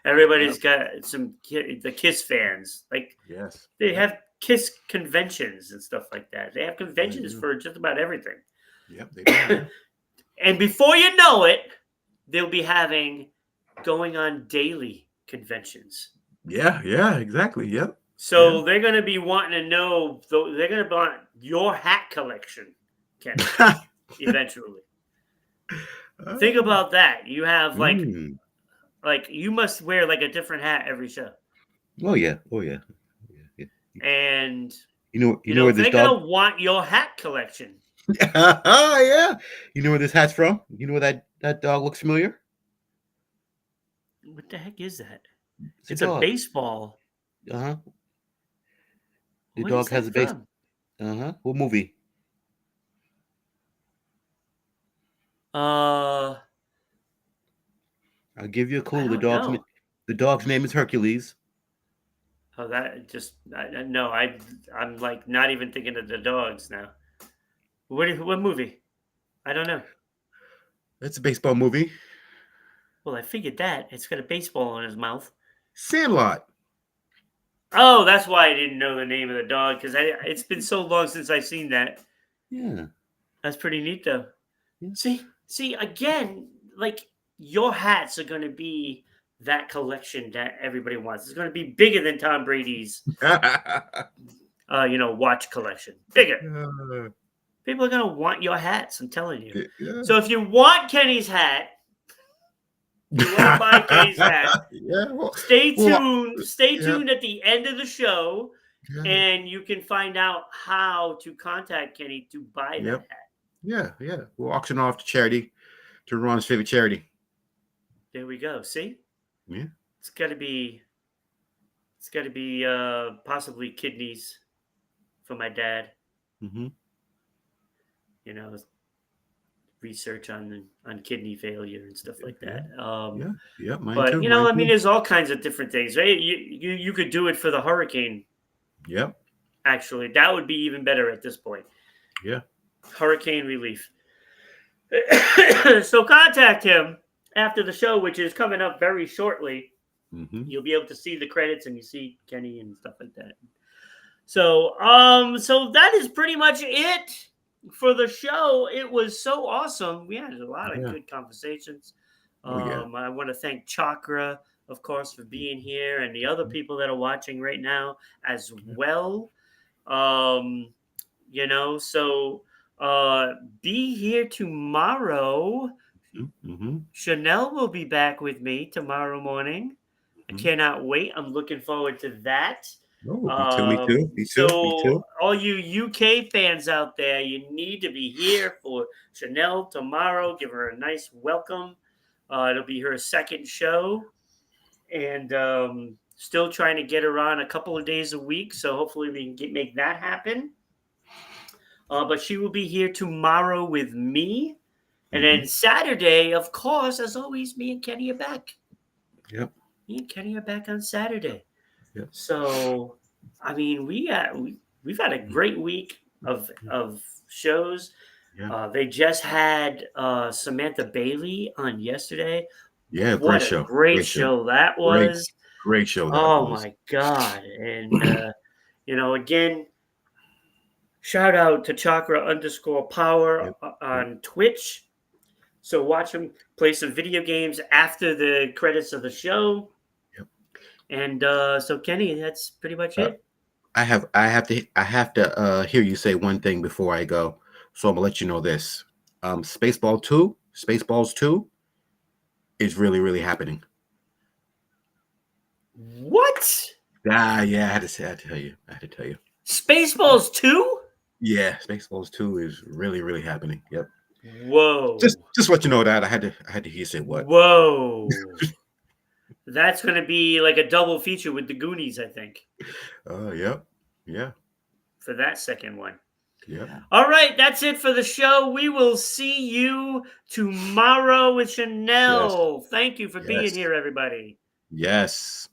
A: Everybody's
B: Yep.
A: got the Kiss fans. Like
B: Yes.
A: they
B: Yep.
A: have Kiss conventions and stuff like that. They have conventions for just about everything.
B: Yep, they do.
A: And before you know it, they'll be going on daily conventions.
B: Yeah, exactly. Yep.
A: So they're going to be wanting to know. They're going to want your hat collection, Ken, eventually. Think about that. You have like you must wear like a different hat every show.
B: Oh yeah.
A: And
B: You know where this
A: they're
B: dog?
A: gonna want your hat collection.
B: Yeah. You know where this hat's from? You know where that dog looks familiar?
A: What the heck is that?
B: It's
A: a
B: dog.
A: baseball.
B: The
A: What
B: dog
A: is
B: has
A: that
B: a base.
A: from?
B: What movie?
A: Uh,
B: I'll give you a clue.
A: I don't know.
B: The dog's name is Hercules.
A: Oh, that just no. I'm like not even thinking of the dogs now. What movie? I don't know.
B: It's a baseball movie.
A: Well, I figured that it's got a baseball in his mouth.
B: Sandlot.
A: Oh, that's why I didn't know the name of the dog, because it's been so long since I've seen that.
B: Yeah.
A: That's pretty neat, though.
B: Yeah.
A: See, again, like your hats are going to be that collection that everybody wants. It's going to be bigger than Tom Brady's, watch collection. Bigger. People are going to want your hats. I'm telling you.
B: Yeah.
A: So if you want Kenny's hat, you want to buy Kenny's hat. Stay tuned. Stay tuned at the end of the show, and you can find out how to contact Kenny to buy that hat.
B: Yeah. We'll auction off to charity, to Ron's favorite charity.
A: There we go. See?
B: Yeah.
A: It's got to be possibly kidneys for my dad.
B: Mm-hmm.
A: Research on kidney failure and stuff like that.
B: Mine
A: but
B: too,
A: I mean, there's all kinds of different things. Right? You could do it for the hurricane.
B: Yep.
A: Actually, that would be even better at this point.
B: Yeah.
A: Hurricane relief. So contact him after the show, which is coming up very shortly.
B: Mm-hmm.
A: You'll be able to see the credits and you see Kenny and stuff like that. So that is pretty much it for the show. It was so awesome. We had a lot of good conversations. I want to thank Chakra, of course, for being here, and the other people that are watching right now as well. So be here tomorrow.
B: Mm-hmm.
A: Chanel will be back with me tomorrow morning. I cannot wait. I'm looking forward to that.
B: Oh, me too.
A: All you UK fans out there, you need to be here for Chanel tomorrow. Give her a nice welcome. It'll be her second show, and still trying to get her on a couple of days a week. So hopefully we can make that happen. But she will be here tomorrow with me. And then Saturday, of course, as always, me and Kenny are back.
B: Yep.
A: Me and Kenny are back on Saturday.
B: Yep.
A: So, I mean, we've had a great week of shows. Yeah. They just had Samantha Bailey on yesterday.
B: Yeah,
A: what a great show that was.
B: Great show.
A: My God. And, again, Shout out to Chakra_Power
B: Yep. Yep.
A: on Twitch. So watch him play some video games after the credits of the show.
B: Yep.
A: And so Kenny, that's pretty much
B: Uh,
A: it.
B: I have to hear you say one thing before I go. So I'm gonna let you know this. Spaceballs 2 is really, really happening.
A: What?
B: Yeah, I had to tell you. I had to tell you.
A: Spaceballs 2?
B: Yeah, Spaceballs 2 is really, really happening. Yep.
A: Whoa.
B: Just let you know that I had to hear you say what.
A: Whoa. That's going to be like a double feature with the Goonies, I think,
B: Yep. Yeah.
A: for that second one.
B: Yep.
A: All right, that's it for the show. We will see you tomorrow with
B: Yes.
A: Chanel. Thank you for being
B: Yes.
A: here, everybody.
B: Yes.